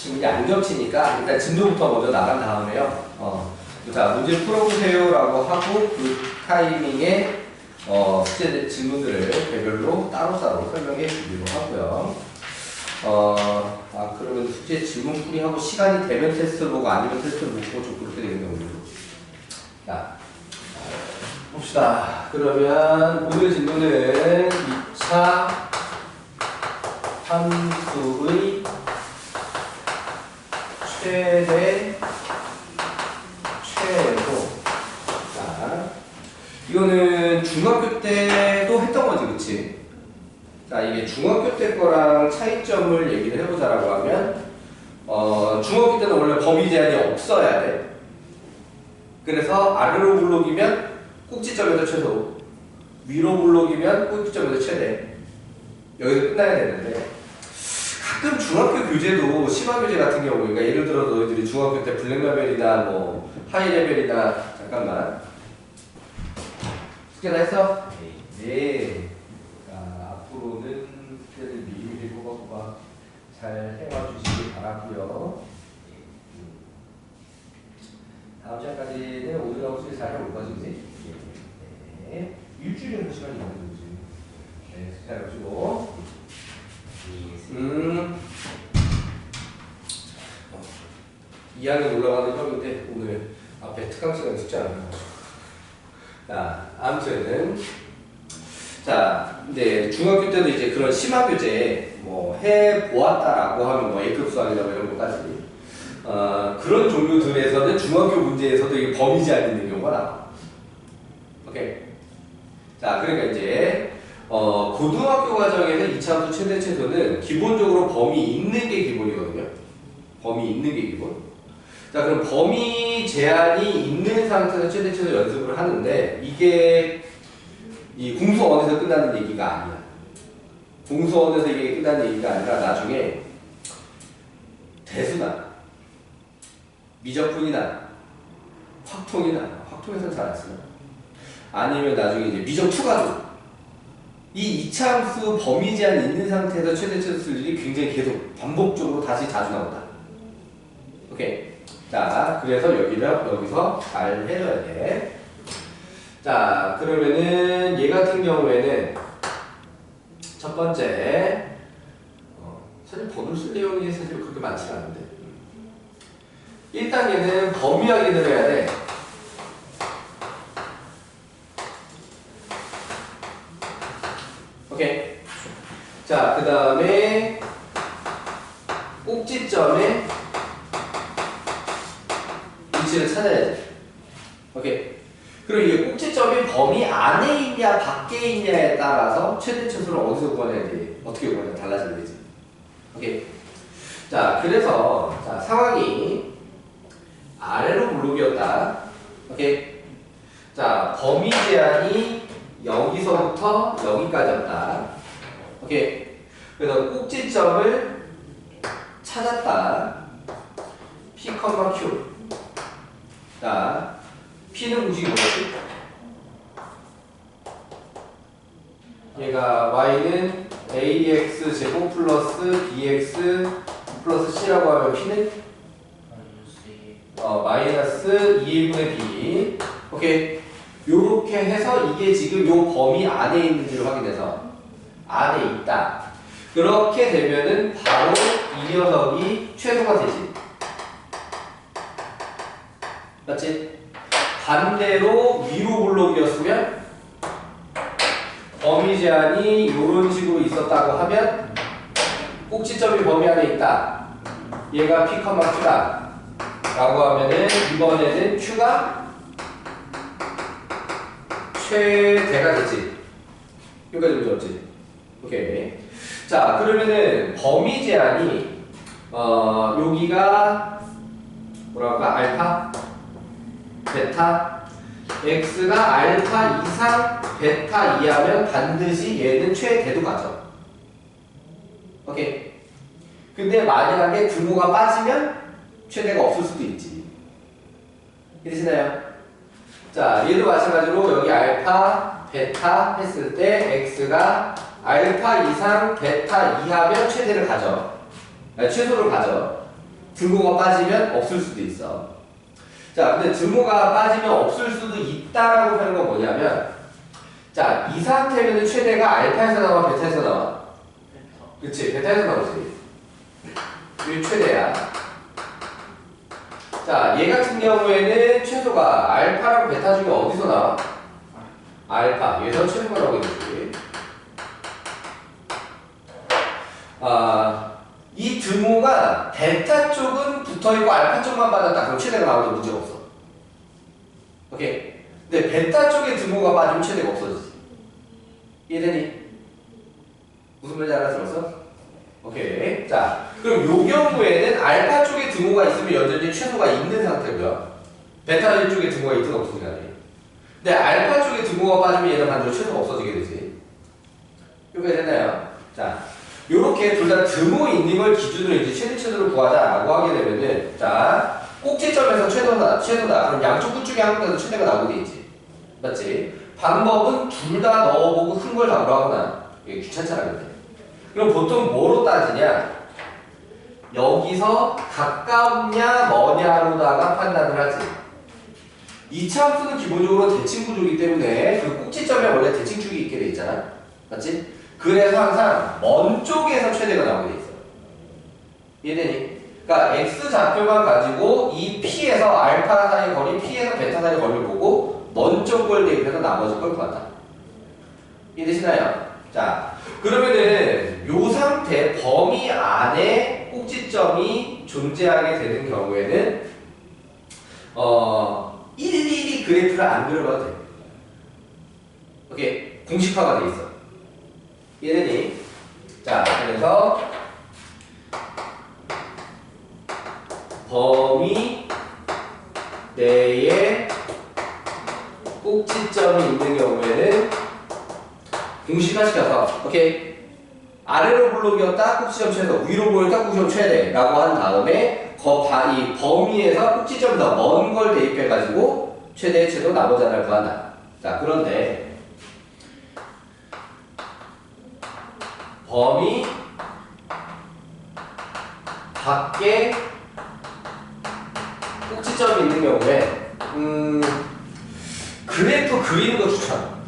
질문이 안 겹치니까 일단 진도부터 먼저 나간 다음에요. 자, 문제 풀어보세요라고 하고 그 타이밍에 숙제 질문들을 개별로 따로따로 설명해 주기로 하고요. 그러면 숙제 질문 풀이하고 시간이 되면 테스트를 보고 아니면 테스트를 못 보고 좀 그렇게 되겠네요. 자, 봅시다. 그러면 오늘 질문은 2차 함수의 최대, 최소. 자, 이거는 중학교 때도 했던 거지, 그치? 자, 이게 중학교 때 거랑 차이점을 얘기를 해보자라고 하면, 중학교 때는 원래 범위 제한이 없어야 돼. 그래서 아래로 블록이면 꼭지점에서 최소, 위로 블록이면 꼭지점에서 최대. 여기서 끝나야 되는데, 가끔 중학교 교재도 심화교재 같은 경우, 그러니까 예를 들어 너희들이 중학교 때 블랙라벨이나 뭐 하이레벨이나 잠깐만 숙제 다 했어? 네. 자, 앞으로는 숙제를 미리미리 꼬박꼬박 잘 해와 주시기 바라고요. 다음 시간까지는 오늘하고 숙제 잘 해올 거지, 그지? 네. 일주일 정도 시간이 있는 거지. 네, 숙제 잘 해주고. 2학년 올라가는 형인데 오늘 앞에 특강 시간에 숙제 안 하는 거죠. 자, 아무튼 자, 이제 중학교 때도 이제 그런 심화교재 뭐 해보았다라고 하면 뭐 A급 수학이나 뭐 이런 것까지 그런 종류들에서는 중학교 문제에서도 이게 범위 제한 있는 경우가 나와. 오케이. 자, 그러니까 이제 고등학교 과정에서 2차 함수 최대 최소는 기본적으로 범위 있는 게 기본이거든요. 범위 있는 게 기본. 자, 그럼 범위 제한이 있는 상태에서 최대 최소 연습을 하는데 이게 이 공수원에서 끝나는 얘기가 아니야. 공수원에서 이게 끝나는 얘기가 아니라 나중에 대수나 미적분이나 확통에서는 잘 안 쓰나? 아니면 나중에 이제 미적2가도 이 2차 함수 범위 제한 있는 상태에서 최대 최소 쓸 일이 굉장히 계속 반복적으로 다시 자주 나온다. 오케이. 자, 그래서 여기서 잘 해줘야 돼. 자, 그러면은 얘 같은 경우에는 첫 번째 사실 번호를 쓸 내용이 사실 그렇게 많지 않은데 1단계는 범위 확인을 해야 돼. 오케이. 자, 그 다음에 꼭지점에 위치를 찾아야지. 오케이. 그리고 이게 꼭지점이 범위 안에 있냐 밖에 있냐에 따라서 최대 최소를 어디서 구하냐 어떻게 구하냐 달라지는 거지. 오케이. 자, 그래서 자, 상황이 아래로 블록이었다. 오케이. 자, 범위 제한이 여기서부터 여기까지였다. 오케이. 그래서 꼭지점을 찾았다. P, Q. 자, P는 공식이 뭐였지? 얘가 Y는 AX 제곱 플러스 BX 플러스 C라고 하면 P는? 마이너스 2분의 B. 오케이. 요렇게 해서 이게 지금 요 범위 안에 있는지를 확인해서 안에 있다. 그렇게 되면은 바로 이 녀석이 최소가 되지. 맞지? 반대로 위로 블록이었으면 범위 제한이 이런 식으로 있었다고 하면 꼭지점이 범위 안에 있다. 얘가 P, Q다. 라고 하면은 이번에는 Q가 최대가 되지. 여기까지 문제 없지? 오케이. 자, 그러면은 범위 제한이 여기가 뭐라고 할까? 알파? 베타? x가 알파 이상 베타 이하면 반드시 얘는 최대도 가죠. 오케이. 근데 만약에 규모가 빠지면 최대가 없을 수도 있지. 이해되시나요? 자, 얘도 마찬가지로 여기 알파, 베타 했을 때 x가 알파 이상 베타 이하면 최대를 가져. 아니, 최소를 가져. 등호가 빠지면 없을 수도 있어. 자, 근데 등호가 빠지면 없을 수도 있다라고 하는 건 뭐냐면, 자, 이 상태면 최대가 알파에서 나와, 베타에서 나와? 그치, 베타에서 나오지. 이게 최대야. 자, 얘 같은 경우에는 최소가 알파랑 베타 중에 어디서 나와? 알파. 얘서 최소가 나오게 되지. 이 등호가 베타 쪽은 붙어있고 알파 쪽만 받았다. 그럼 최대가 나와도 문제가 없어. 오케이? 근데 베타 쪽에 등호가 빠지면 최대가 없어지지. 이해되니? 무슨 말인지 알아들었어? 오케이. 자, 그럼 요 경우에는 알파 쪽에 등호가 있으면 여전히 최소가 있는 상태고요. 베타 쪽에 등호가 있든 없든 간에. 근데 알파 쪽에 등호가 빠지면 얘는 반대로 최소가 없어지게 되지. 이해가 됐나요? 자, 요렇게 둘 다 등호 있는 걸 기준으로 이제 최대를 구하자라고 하게 되면은, 자, 꼭지점에서 최소다. 그럼 양쪽 끝 중에 한 군데서 최대가 나오게 돼 있지. 맞지? 방법은 둘 다 넣어보고 큰 걸 답으로 하거나, 이게 귀찮잖아, 근데. 그럼 보통 뭐로 따지냐? 여기서 가깝냐, 머냐로다가 판단을 하지. 이차 함수는 기본적으로 대칭구조이기 때문에 그 꼭지점에 원래 대칭축이 있게 돼 있잖아. 맞지? 그래서 항상 먼 쪽에서 최대가 나오게 돼 있어. 이해되니? 그러니까 X좌표만 가지고 이 P에서 알파 사이 거리, P에서 베타 사이 거리를 보고 먼 쪽 걸 대입해서 나머지 걸 구한다. 이해되시나요? 자, 그러면은 요 상태 범위 안에 꼭지점이 존재하게 되는 경우에는 일일이 그래프를 안 그려봐도 돼. 오케이? 공식화가 돼 있어. 이해되니? 자, 그래서 범위 내에 꼭지점이 있는 경우에는 공식화 시켜서, 오케이? 아래로 블록이었다 꼭지점 최소, 위로 보였다 꼭지점 최대라고 한 다음에 이 범위에서 꼭지점이 더 먼 걸 대입해가지고 최대, 최소, 나머지 하나를 구한다. 자, 그런데 범위 밖에 꼭지점이 있는 경우에 그래프 그리는 거 추천.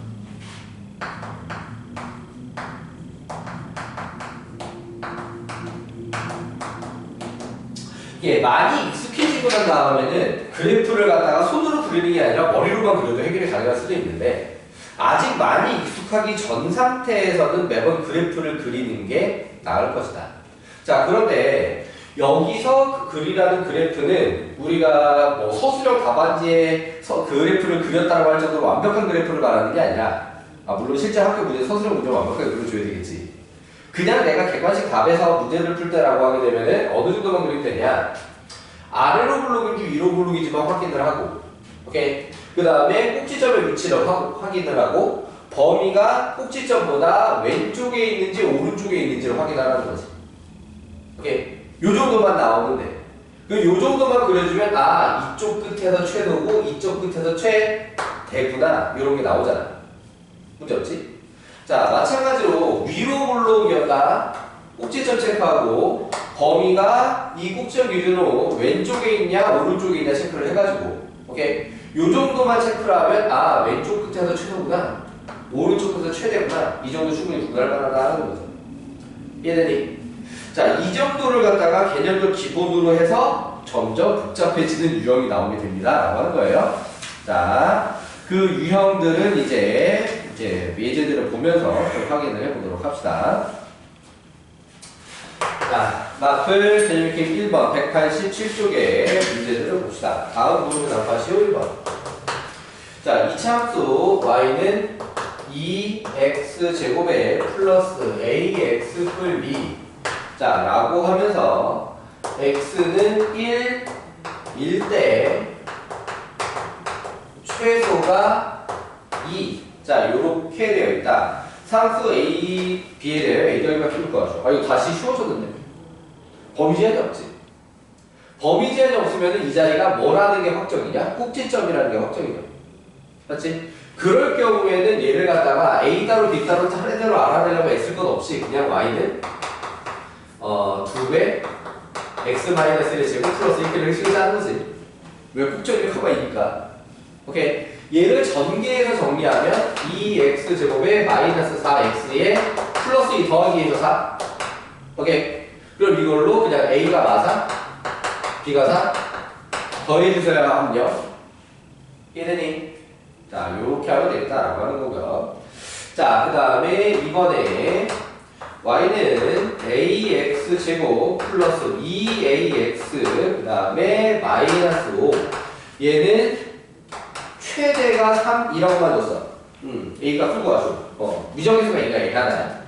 이게 많이 익숙해지고 난 다음에는 그래프를 갖다가 손으로 그리는 게 아니라 머리로만 그려도 해결이 가능할 수도 있는데, 아직 많이 익숙하기 전 상태에서는 매번 그래프를 그리는 게 나을 것이다. 자, 그런데 여기서 그리라는 그래프는 우리가 뭐 서술형 답안지에 그래프를 그렸다고 할 정도로 완벽한 그래프를 말하는 게 아니라, 물론 실제 학교 문제 서술형 문제를 완벽하게 그려줘야 되겠지. 그냥 내가 객관식 답에서 문제를 풀 때라고 하게 되면은 어느 정도만 그리면 되냐? 아래로 블록인지 위로 블록인지만 확인을 하고, 오케이? 그 다음에 꼭지점의 위치를 확인을 하고, 범위가 꼭지점보다 왼쪽에 있는지 오른쪽에 있는지를 확인하라는 거지. 오케이? 요 정도만 나오면 돼. 요 정도만 그려주면, 이쪽 끝에서 최소고 이쪽 끝에서 최대구나, 이런 게 나오잖아. 문제 없지? 자, 마찬가지로 위로 블록이었다 꼭지점 체크하고, 범위가 이 꼭지점 기준으로 왼쪽에 있냐 오른쪽에 있냐 체크를 해가지고, 오케이? 요 정도만 체크를 하면 왼쪽 끝에서 최소구나, 오른쪽 끝에서 최대구나, 이 정도 충분히 구분할 만하다는 거죠. 이해되니? 자, 이 정도를 갖다가 개념적 기본으로 해서 점점 복잡해지는 유형이 나오게 됩니다 라고 하는 거예요. 자, 그 유형들은 이제 예제들을 보면서 좀 확인을 해보도록 합시다. 자, 마플 개념기 1번 187쪽의 문제들을 봅시다. 다음 부분 답하시오 1번. 자, 이차 함수 y는 2x제곱에 플러스 ax 뿔 b. 자, 라고 하면서 x는 1일 때 최소가 2. 자, 요렇게 되어 있다. 상수 A, B에 대해 A 더하기가 키울 것 같죠. 이거 다시 쉬워졌는데. 범위 제한이 없지. 범위 제한이 없으면 이 자리가 뭐라는 게 확정이냐? 꼭지점이라는 게 확정이죠. 맞지? 그럴 경우에는 얘를 갖다가 A 따로 B 따로 차례대로 알아내려면 있을 것 없이 그냥 Y는 2배 x-1의 제곱 플러스 1을 식을 짜는 거지. 왜 꼭정리커가 2니까. 오케이. 얘를 전개해서 정리하면 2x제곱에 마이너스 4x에 플러스 2 더하기 해서 4. 오케이. 그럼 이걸로 그냥 a가 마사, b가 4 더해주셔야 하면 0. 이해되니? 자, 요렇게 하면 되겠다라고 하는 거고요. 자, 그 다음에 이번에 y는 ax제곱 플러스 2ax 그 다음에 마이너스 5 얘는 최대가 3 이라고만 줬어. a가 풀고 가죠. 미정계수가 a가 a 하나야.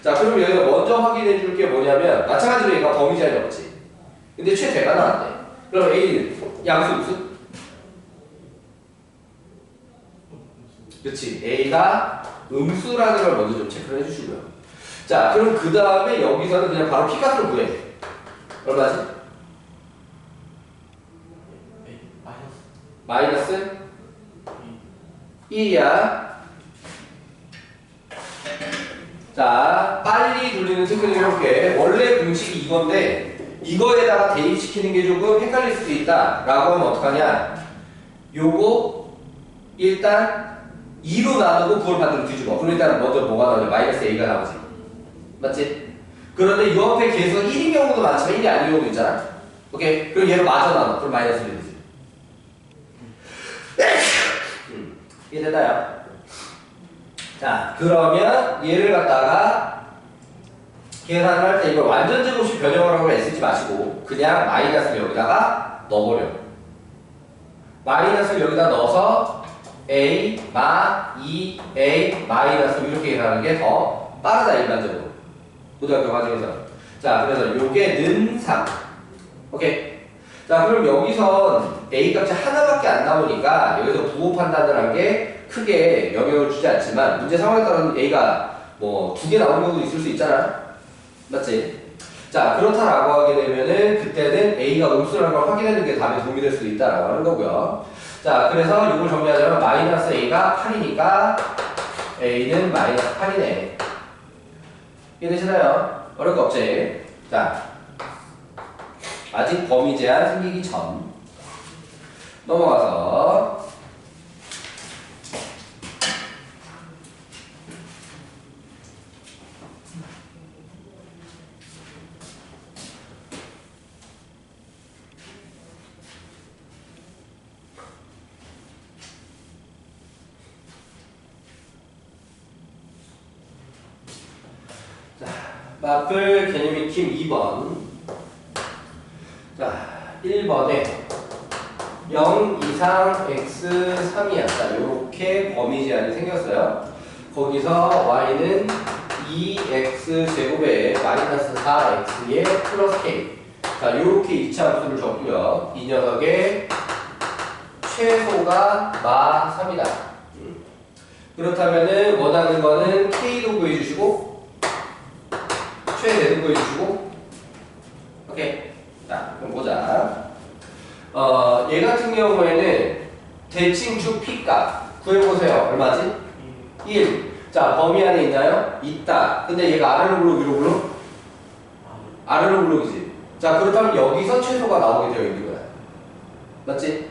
자, 그럼 여기서 먼저 확인해 줄 게 뭐냐면 마찬가지로 얘가 범위 제한이 없지. 근데 최대가 나왔대. 그럼 a는 양수 무슨? 그렇지. a가 음수라는 걸 먼저 좀 체크를 해주시고요. 자, 그럼 그 다음에 여기서는 그냥 바로 p값을 구해. 얼마지? 마이너스 1이야. 자, 빨리 돌리는 테크닉을 해볼게. 원래 공식이 이건데 이거에다가 대입시키는 게 조금 헷갈릴 수도 있다 라고 하면 어떡하냐. 요거 일단 2로 나누고 9을 반대로 뒤집어. 그럼 일단 먼저 뭐가 나오냐? 마이너스 a가 나오지. 맞지? 그런데 요 앞에 계속 1인 경우도 많지만 1이 아닌 경우도 있잖아. 오케이? 그럼 얘를 마저 나눠. 그럼 마이너스 1이 되지. 이해되나요? 자, 그러면 얘를 갖다가 계산을 할 때 이걸 완전 제곱식 변형하라고 애쓰지 마시고 그냥 마이너스를 여기다가 넣어버려. 마이너스를 여기다 넣어서 a, 마, 2a, 마이너스 이렇게 계산하는 게 더 빠르다 일반적으로. 고등학교 과정에서. 자, 그래서 요게는 3. 오케이. 자, 그럼 여기선 a 값이 하나밖에 안 나오니까 여기서 부호 판단을 한 게 크게 영향을 주지 않지만 문제 상황에 따라서 a가 뭐 2개 나오는 경우도 있을 수 있잖아. 맞지? 자, 그렇다라고 하게 되면은 그때는 a가 음수라는 걸 확인하는 게 답에 도움이 될 수도 있다라고 하는 거고요. 자, 그래서 이걸 정리하자면 마이너스 a가 8이니까 a는 마이너스 8이네. 이해되시나요? 어려울 거 없지? 자, 아직 범위 제한 생기기 전 넘어가서 마플 개념 익힘 2번. 자, 1번에 0 이상 x 3이야. 자, 요렇게 범위 제한이 생겼어요. 거기서 y는 2x 제곱에 마이너스 4x에 플러스 k. 자, 요렇게 이차함수를 줬고요. 이 녀석의 최소가 마 3이다. 그렇다면은 원하는 거는 k도 구해주시고 최대도 구해주시고. 오케이. 자, 그럼 보자. 얘 같은 경우에는 대칭축 p값 구해보세요. 얼마지? 1. 자, 범위 안에 있나요? 있다. 근데 얘가 아래로 블록, 위로 블록? 아래로 블록이지. 자, 그렇다면 여기서 최소가 나오게 되어 있는 거야. 맞지?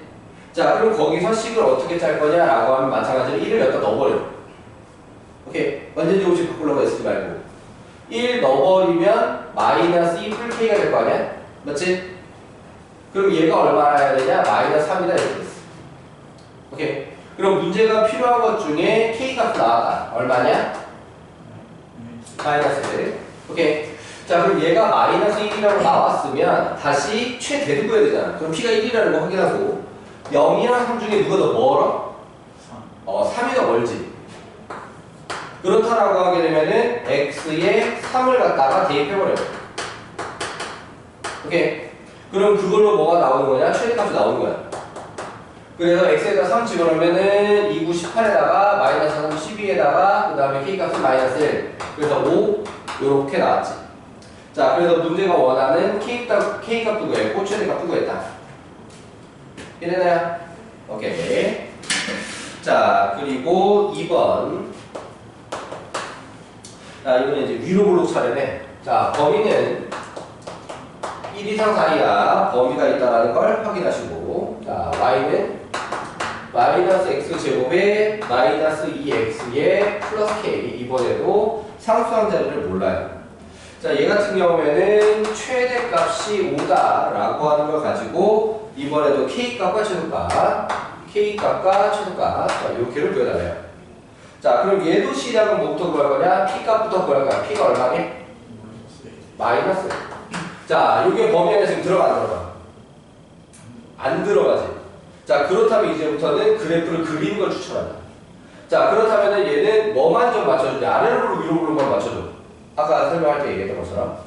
자, 그럼 거기서 식을 어떻게 짤 거냐라고 하면 마찬가지로 1을 여기다 넣어버려. 오케이. 완전 제곱식 바꾸려고 애쓰지 말고. 1 넣어버리면 마이너스 2 풀 k가 될 거 아니야? 맞지? 그럼 얘가 얼마나 해야 되냐? 마이너스 3이다 이렇게 됐어. 오케이. 그럼 문제가 필요한 것 중에 k값 나왔다. 얼마냐? 마이너스 1. 오케이. 자, 그럼 얘가 마이너스 1이라고 나왔으면 다시 최대도 구해야 되잖아. 그럼 p가 1이라는 거 확인하고 0이랑 3 중에 누가 더 멀어? 3위가 멀지. 그렇다라고 하게 되면은 x에 3을 갖다가 대입해버려요. 오케이. 그럼 그걸로 뭐가 나오는 거냐? 최대값이 나오는 거야. 그래서 x에다 3 집어넣으면은 2, 9, 18에다가 마이너스 3, 12에다가 그 다음에 k값은 마이너스 1. 그래서 5 요렇게 나왔지. 자, 그래서 문제가 원하는 k값도 구했고 최대값도 구했다. 이해되나요? 오케이. 자, 그리고 2번. 자, 이번에 이제 위로 블록 차례네. 자, 범위는 1 이상 4 이하 범위가 있다는 걸 확인하시고, 자, y는 마이너스 x제곱에 마이너스 2x에 플러스 k. 이번에도 상수항 자리를 몰라요. 자, 얘 같은 경우에는 최대값이 5다라고 하는 걸 가지고 이번에도 k값과 최소값, k값과 최소값, 자, 이렇게를 구해달래요. 자, 그럼 얘도 C량은 뭐부터 구할 거냐? P값부터 구할 거야. P가 얼마니? 마이너스. 자, 이게 범위 안에 지금 들어가 안 들어가? 안 들어가지. 자, 그렇다면 이제부터는 그래프를 그리는 걸 추천한다. 자, 그렇다면 얘는 뭐만 좀 맞춰주냐? 아래로 위로만 맞춰줘. 아까 설명할 때 얘기했던 것처럼.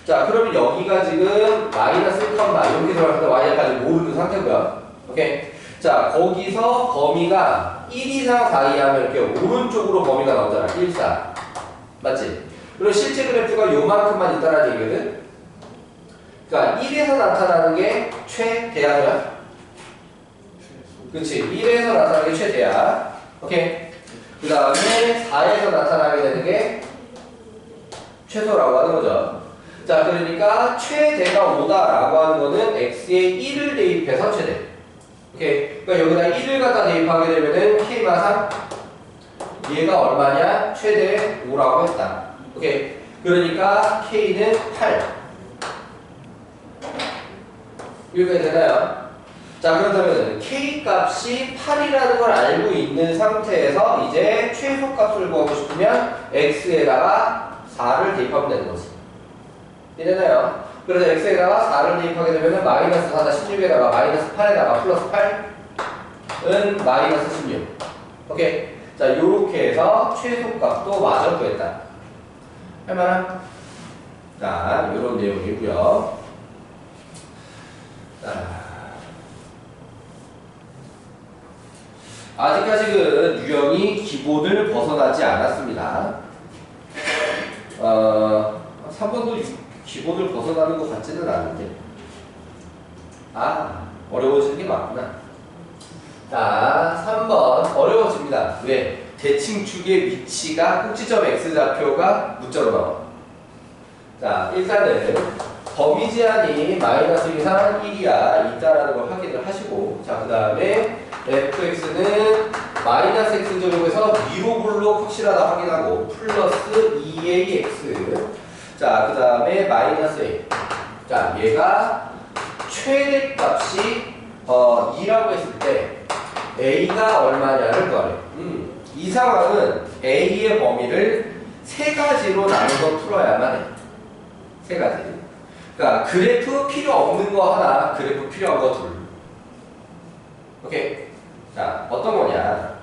자, 그러면 여기가 지금 마이너스 1, 이렇게 들어갈 때 y까지 모르는 상태고요. 오케이? 자, 거기서 범위가 1 이상 4 이하면 이렇게 오른쪽으로 범위가 나오잖아. 1, 4. 맞지? 그리고 실제 그래프가 요만큼만 있다는 얘기거든? 그러니까 1에서 나타나는 게 최대야야. 그치? 1에서 나타나는 게 최대야. 오케이? 그 다음에 4에서 나타나게 되는 게 최소라고 하는 거죠. 자, 그러니까 최대가 5다라고 하는 거는 x에 1을 대입해서 최대. 오케이. 그러니까 여기다 1을 갖다 대입하게 되면은 k만 3. 얘가 얼마냐? 최대 5라고 했다. 오케이. 그러니까 k는 8. 여기까지 되나요? 자, 그렇다면 k 값이 8이라는 걸 알고 있는 상태에서 이제 최소값을 구하고 싶으면 x에다가 4를 대입하면 되는 거지. 이해되나요? 그래서 x에다가 4를 대입하게 되면 마이너스 4다 16에다가 마이너스 8에다가 플러스 8은 마이너스 16. 오케이. 자, 요렇게 해서 최소값도 마저 구했다. 할만한? 자, 요런 내용이고요. 자, 아직까지는 유형이 기본을 벗어나지 않았습니다. 3번도 기본을 벗어나는 것 같지는 않은데. 아, 어려워지는 게 맞구나. 자, 3번 어려워집니다. 왜? 대칭축의 위치가 꼭지점 x좌표가 문자로 나와. 자, 일단은 범위 제한이 마이너스 이상 1이야 있다라는 걸 확인을 하시고, 자, 그 다음에 fx는 마이너스 x제곱에서 위로 볼록 확실하다 확인하고 플러스 2ax. 자, 그 다음에 마이너스 a. 자, 얘가 최대값이 2라고 했을 때 a가 얼마냐를 구하래. 이 상황은 a의 범위를 세 가지로 나눠서 풀어야만 해. 세 가지. 그러니까 그래프 필요 없는 거 하나, 그래프 필요한 거 둘. 오케이. 자, 어떤 거냐?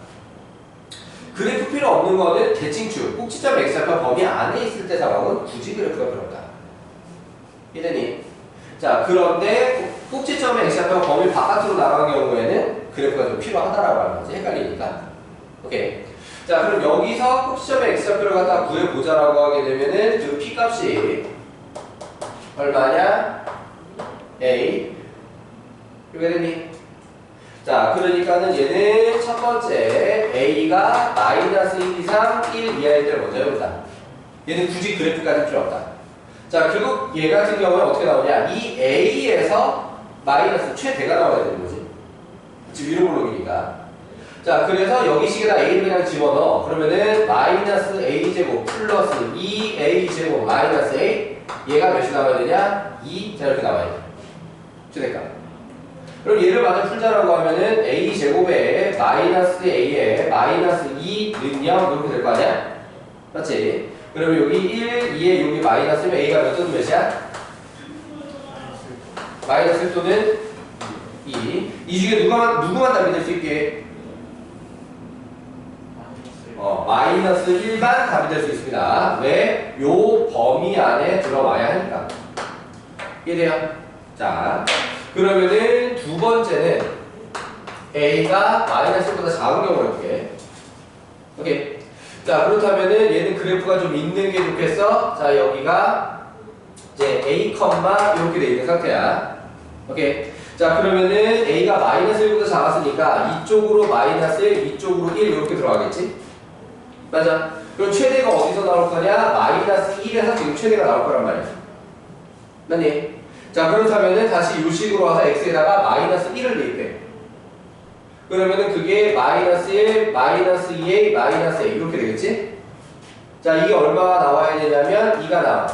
그래프 필요 없는 거는 대칭축, 꼭지점 x좌표 범위 안에 있을 때 상황은 굳이 그래프가 필요 없다. 이해되니? 자, 그런데 꼭지점의 x좌표가 범위 바깥으로 나간 경우에는 그래프가 좀 필요하다라고 하는 거지. 헷갈리니까. 오케이. 자, 그럼 여기서 꼭지점의 x좌표를 갖다 구해보자라고 하게 되면은 그 p값이 얼마냐? a. 이해되니? 자, 그러니까는 얘는 첫 번째 a가 마이너스 1 이상 1 이하일 때를 먼저 해본다. 얘는 굳이 그래프까지 필요 없다. 자, 결국 얘 같은 경우는 어떻게 나오냐? 이 a에서 마이너스 최대가 나와야 되는 거지. 지금 위로 볼록이니까. 자, 그래서 여기 식에다 a를 그냥 집어넣어. 그러면은 마이너스 a제곱 플러스 2a제곱 마이너스 a. 얘가 몇이 나와야 되냐? 2. 자, 이렇게 나와야 돼. 최대값. 그럼 얘를 마저 풀자라고 하면은 a제곱에 마이너스 a에 마이너스 2는 0 이렇게 될 거 아니야? 맞지? 그러면 여기 1, 2에 여기 마이너스면 a가 몇 또는 몇이야? 마이너스 1 또는 2. 이 중에 누구만 답이 될 수 있게? 마이너스 1만 답이 될 수 있습니다. 왜? 요 범위 안에 들어와야 하니까. 이해돼요? 자, 그러면은 두 번째는 a가 마이너스 1보다 작은 경우를 해볼게. 오케이. 자, 그렇다면은 얘는 그래프가 좀 있는 게 좋겠어. 자, 여기가 이제 a, 이렇게 돼 있는 상태야. 오케이. 자, 그러면은 a가 마이너스 1보다 작았으니까 이쪽으로 마이너스 1, 이쪽으로 1 이렇게 들어가겠지? 맞아. 그럼 최대가 어디서 나올 거냐? 마이너스 1에서 지금 최대가 나올 거란 말이야. 맞니? 자, 그렇다면은 다시 요 식으로 와서 x에다가 마이너스 1을 대입해. 그러면은 그게 마이너스 1, 마이너스 2a, 마이너스 a 이렇게 되겠지? 자, 이게 얼마가 나와야 되냐면 2가 나와.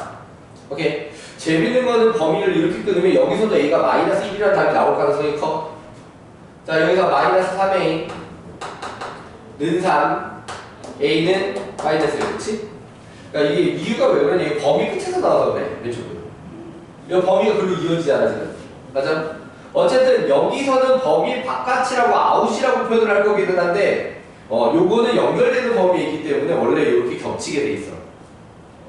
오케이. 재밌는 거는 범위를 이렇게 끊으면 여기서도 a가 마이너스 1이라는 답이 나올 가능성이 커. 자, 여기서 마이너스 3a 는 3, a는 마이너스 1, 그렇지? 그러니까 이게 이유가 왜 그러냐? 이게 범위 끝에서 나와서 그래, 왼쪽으로. 이 범위가 글로 이어지잖아, 지금. 맞아? 어쨌든 여기서는 범위 바깥이라고 아웃이라고 표현을 할 거기는 한데 요거는 연결되는 범위에 있기 때문에 원래 이렇게 겹치게 돼 있어.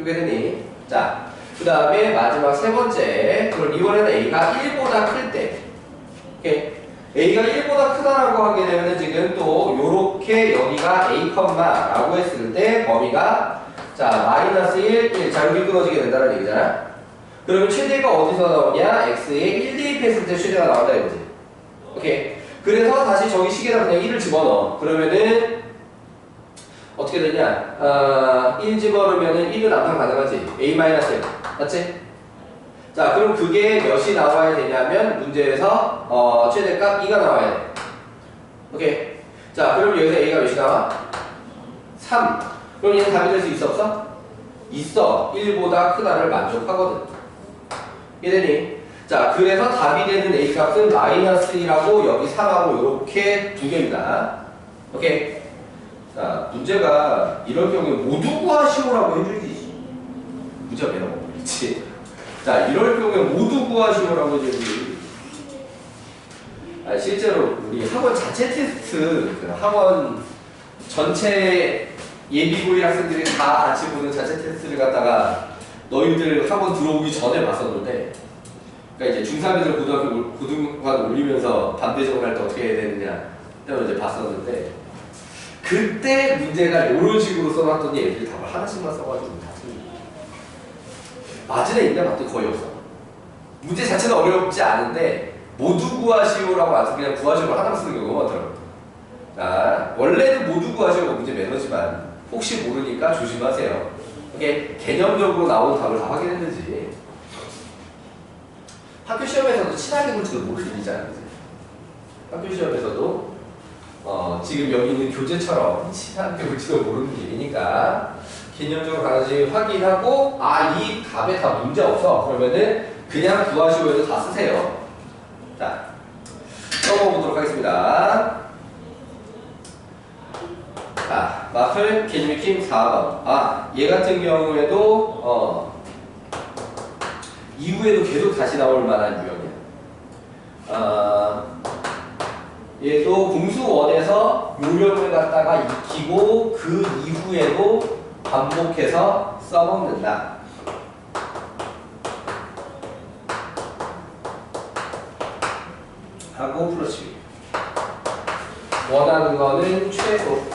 이게 되니? 자, 그 다음에 마지막 세 번째. 그럼 이번에는 a가 1보다 클 때. 오케이. a가 1보다 크다라고 하게 되면 지금 또 요렇게 여기가 a, 라고 했을 때 범위가 자 마이너스 1, 1. 자 여기 끊어지게 된다는 얘기잖아. 그러면 최대가 어디서 나오냐? x에 1 대입했을 때 최대가 나온다 이거지. 오케이. 그래서 다시 저기 식에다 그냥 1을 집어넣어. 그러면은 어떻게 되냐? 1 집어넣으면은 1은 암산 가능하지. a-1. 맞지? 자, 그럼 그게 몇이 나와야 되냐면 문제에서 최대값 2가 나와야 돼. 오케이. 자, 그럼 여기서 a가 몇이 나와? 3. 그럼 얘는 답이 될 수 있어 없어? 있어. 1보다 크다를 만족하거든. 이해되니? 자, 그래서 답이 되는 a 값은 마이너스 1하고 여기 3하고 이렇게 두 개입니다. 오케이. 자, 문제가 이럴 경우에 모두 구하시오라고 해주지. 문제가 왜 나오고 그렇지? 자, 이럴 경우에 모두 구하시오라고 해주지. 실제로 우리 학원 자체 테스트, 학원 전체 예비고일 학생들이 다 같이 보는 자체 테스트를 갖다가 너희들 학원 들어오기 전에 봤었는데, 그러니까 이제 중3애들 고등관 올리면서 반대적으로 할 때 어떻게 해야 되느냐 때문에 이제 봤었는데, 그때 문제가 이런 식으로 써놨더니 애들이 답을 하나씩만 써가지고 다 틀리고 맞은 애 있냐 봤더니 거의 없어. 문제 자체는 어렵지 않은데 모두 구하시오라고 안 쓰고 그냥 구하시오를 하나만 쓰는 경우가 많더라고요. 자, 원래는 모두 구하시오가 문제 매너지만 혹시 모르니까 조심하세요. 이게 개념적으로 나온 답을 다 확인했는지. 학교 시험에서도 친하게 볼지도 모를 일이잖아요. 학교 시험에서도 지금 여기 있는 교재처럼 친하게 볼지도 모르는 일이니까 개념적으로 가능성이 확인하고 이 답에 다 문제 없어. 그러면은 그냥 구하시오에도 다 쓰세요. 자, 넘어가 보도록 하겠습니다. 자, 마플 개념익힘 4번. 얘 같은 경우에도 이후에도 계속 다시 나올 만한 유형이야. 얘도 공수원에서 요령을 갖다가 익히고 그 이후에도 반복해서 써먹는다. 하고 플러스 원하는 거는 최소.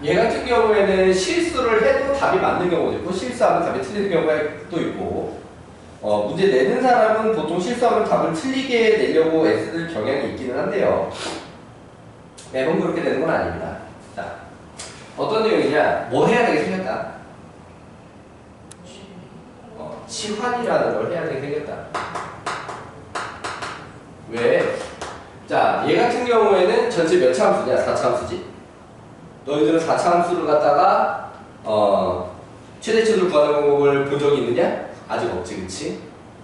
얘 같은 경우에는 실수를 해도 답이 맞는 경우도 있고 실수하면 답이 틀리는 경우가 또 있고 문제 내는 사람은 보통 실수하면 답을 틀리게 내려고 애쓰는 경향이 있기는 한데요. 매번 그렇게 되는 건 아닙니다. 자, 어떤 내용이냐? 뭐 해야 되게 생겼다? 치환이라는 걸 해야 되게 생겼다. 왜? 자, 얘 같은 경우에는 전체 몇 차함수냐? 4차함수지? 너희들은 4차함수를 갖다가 최대치를 구하는 방법을 본 적이 있느냐? 아직 없지, 그치?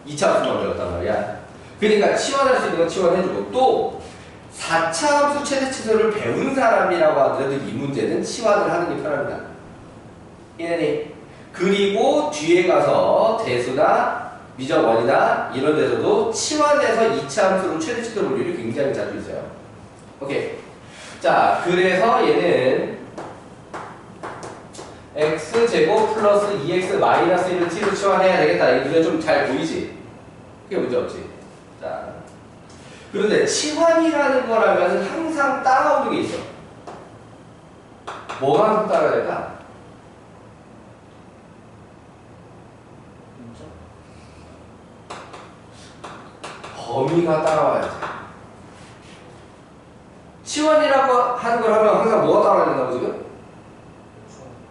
2차함수만 배웠단 말이야. 그러니까 치환할 수 있는 건 치환해주고 또 4차함수 최대치수를 배운 사람이라고 하더라도 이 문제는 치환을 하는 게 편합니다. 이해니? 그리고 뒤에 가서 대수나 미적원이나 이런 데서도 치환해서 2차함수로 최대치수 볼 일이 굉장히 자주 있어요. 오케이. 자, 그래서 얘는 x제곱 플러스 2x 마이너스 1을 t로 치환해야 되겠다. 이 문제 좀 잘 보이지? 그게 문제 없지? 자, 그런데 치환이라는 거라면 항상 따라오는 게 있어. 뭐가 항상 따라야 될까? 범위가 따라와야지. 치환이라고 하는 걸 하면 항상 뭐가 따라와야 된다고 지금?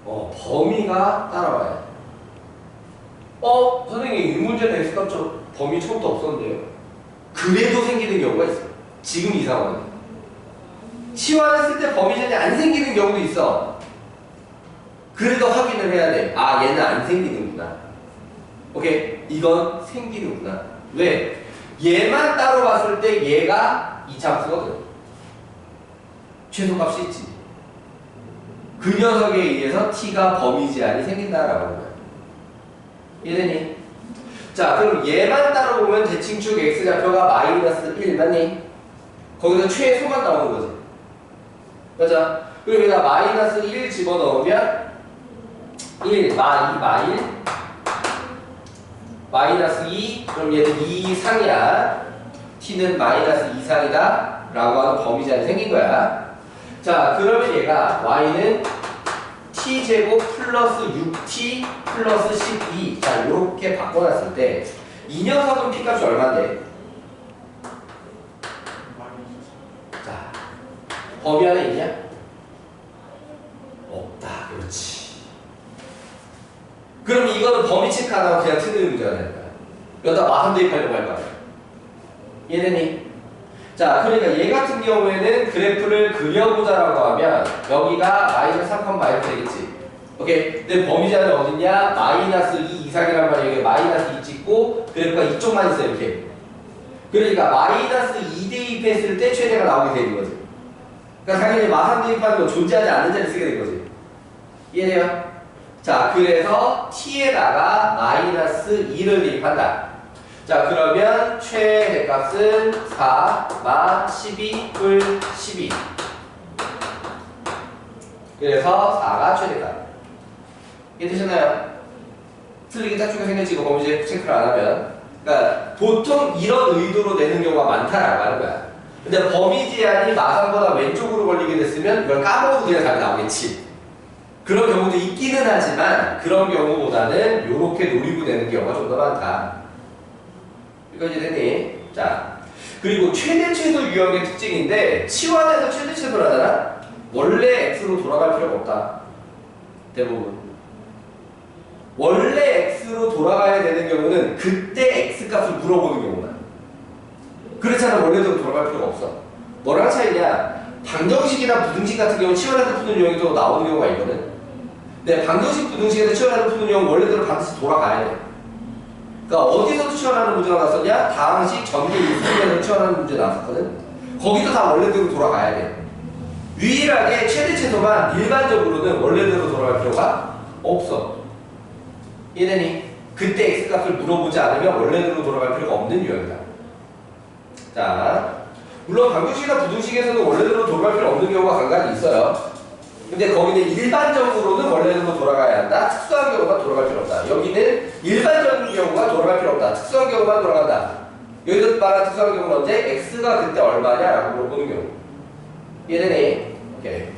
범위가 따라와야 돼. 선생님 이 문제는 x값 범위 처음부터 없었는데요. 그래도 생기는 경우가 있어요. 지금 이 상황은 치환했을 때 범위전이 안 생기는 경우도 있어. 그래도 확인을 해야 돼. 아, 얘는 안 생기는구나. 오케이? 이건 생기는구나. 왜? 얘만 따로 봤을 때 얘가 이차함수거든. 최소값이 있지. 그 녀석에 의해서 t가 범위 제한이 생긴다라고 하는 거야. 이해되니? 자, 그럼 얘만 따로 보면 대칭축 x좌표가 마이너스 1 맞니? 거기서 최소만 나오는 거지. 맞아? 그리고 여기다 마이너스 1 집어넣으면 1, 마1 마이너스 2, 그럼 얘는 2 이상이야. t는 마이너스 2 이상이다 라고 하는 범위 제한이 생긴 거야. 자, 그러면 얘가 y는 t제곱 플러스 6t 플러스 12. 자, 요렇게 바꿔놨을 때 이 녀석은 p값이 얼마인데? 자, 범위 안에 있냐? 없다. 그렇지. 그럼 이거는 범위 체크 안 하고 그냥 틀리는 문제가 되는 거야. 여기다 마삼 대입하려고 할 거야. 이해되니? 자, 그러니까 얘 같은 경우에는 그래프를 그려보자라고 하면 여기가 마이너스 3, 마이너스 되겠지. 오케이? 근데 범위 제한은 어딨냐? 마이너스 2 이상이란 말이야. 여기 마이너스 2 찍고 그래프가 이쪽만 있어 이렇게. 그러니까 마이너스 2 대입했을 때 최대가 나오게 되는 거지. 그러니까 당연히 마삼 대입하는 거 존재하지 않는 자리를 쓰게 된 거지. 이해돼요? 자, 그래서 t에다가 마이너스 2를 대입한다. 자, 그러면 최대값은 4, 마 12, 뿔 12. 그래서 4가 최대값. 이해되셨나요? 틀리게 짝퉁이 생겼지, 이거 범위제 체크를 안 하면. 그러니까 보통 이런 의도로 내는 경우가 많다라고 하는 거야. 근데 범위 제한이 마삼보다 왼쪽으로 걸리게 됐으면 이걸 까먹어도 그냥 답이 나오겠지. 그런 경우도 있기는 하지만 그런 경우보다는 이렇게 노리고 내는 경우가 좀 더 많다. 이거 이제 되니? 자, 그리고 최대 최소 유형의 특징인데 치환해서 최대 최소를 하잖아? 원래 x로 돌아갈 필요가 없다. 대부분. 원래 x로 돌아가야 되는 경우는 그때 x값을 물어보는 경우만. 그렇잖아. 원래대로 돌아갈 필요가 없어. 뭐랑 차이냐? 방정식이나 부등식 같은 경우 치환해서 푸는 유형이 또 나오는 경우가 있거든. 근데 방정식 부등식에서 치환해서 푸는 유형은 원래대로 반드시 돌아가야 돼. 그러니까 어디서 치환하는 문제가 나왔었냐? 다항식 전개 일수에서 치환하는 문제 나왔었거든. 거기도 다 원래대로 돌아가야 돼. 유일하게 최대 최소만 일반적으로는 원래대로 돌아갈 필요가 없어. 이해되니? 그때 x값을 물어보지 않으면 원래대로 돌아갈 필요가 없는 유형이다. 자, 물론 방정식이나 부등식에서는 원래대로 돌아갈 필요 없는 경우가 간간히 있어요. 근데 거기는 일반적으로는 원래대로 돌아가야 한다. 특수한 경우가 돌아갈 필요 없다. 여기는 일반적인 경우가 돌아갈 필요 없다. 특수한 경우만 돌아간다. 여기서 말한 특수한 경우는 언제? x가 그때 얼마냐라고 물어보는 경우. 이해되니? 오케이.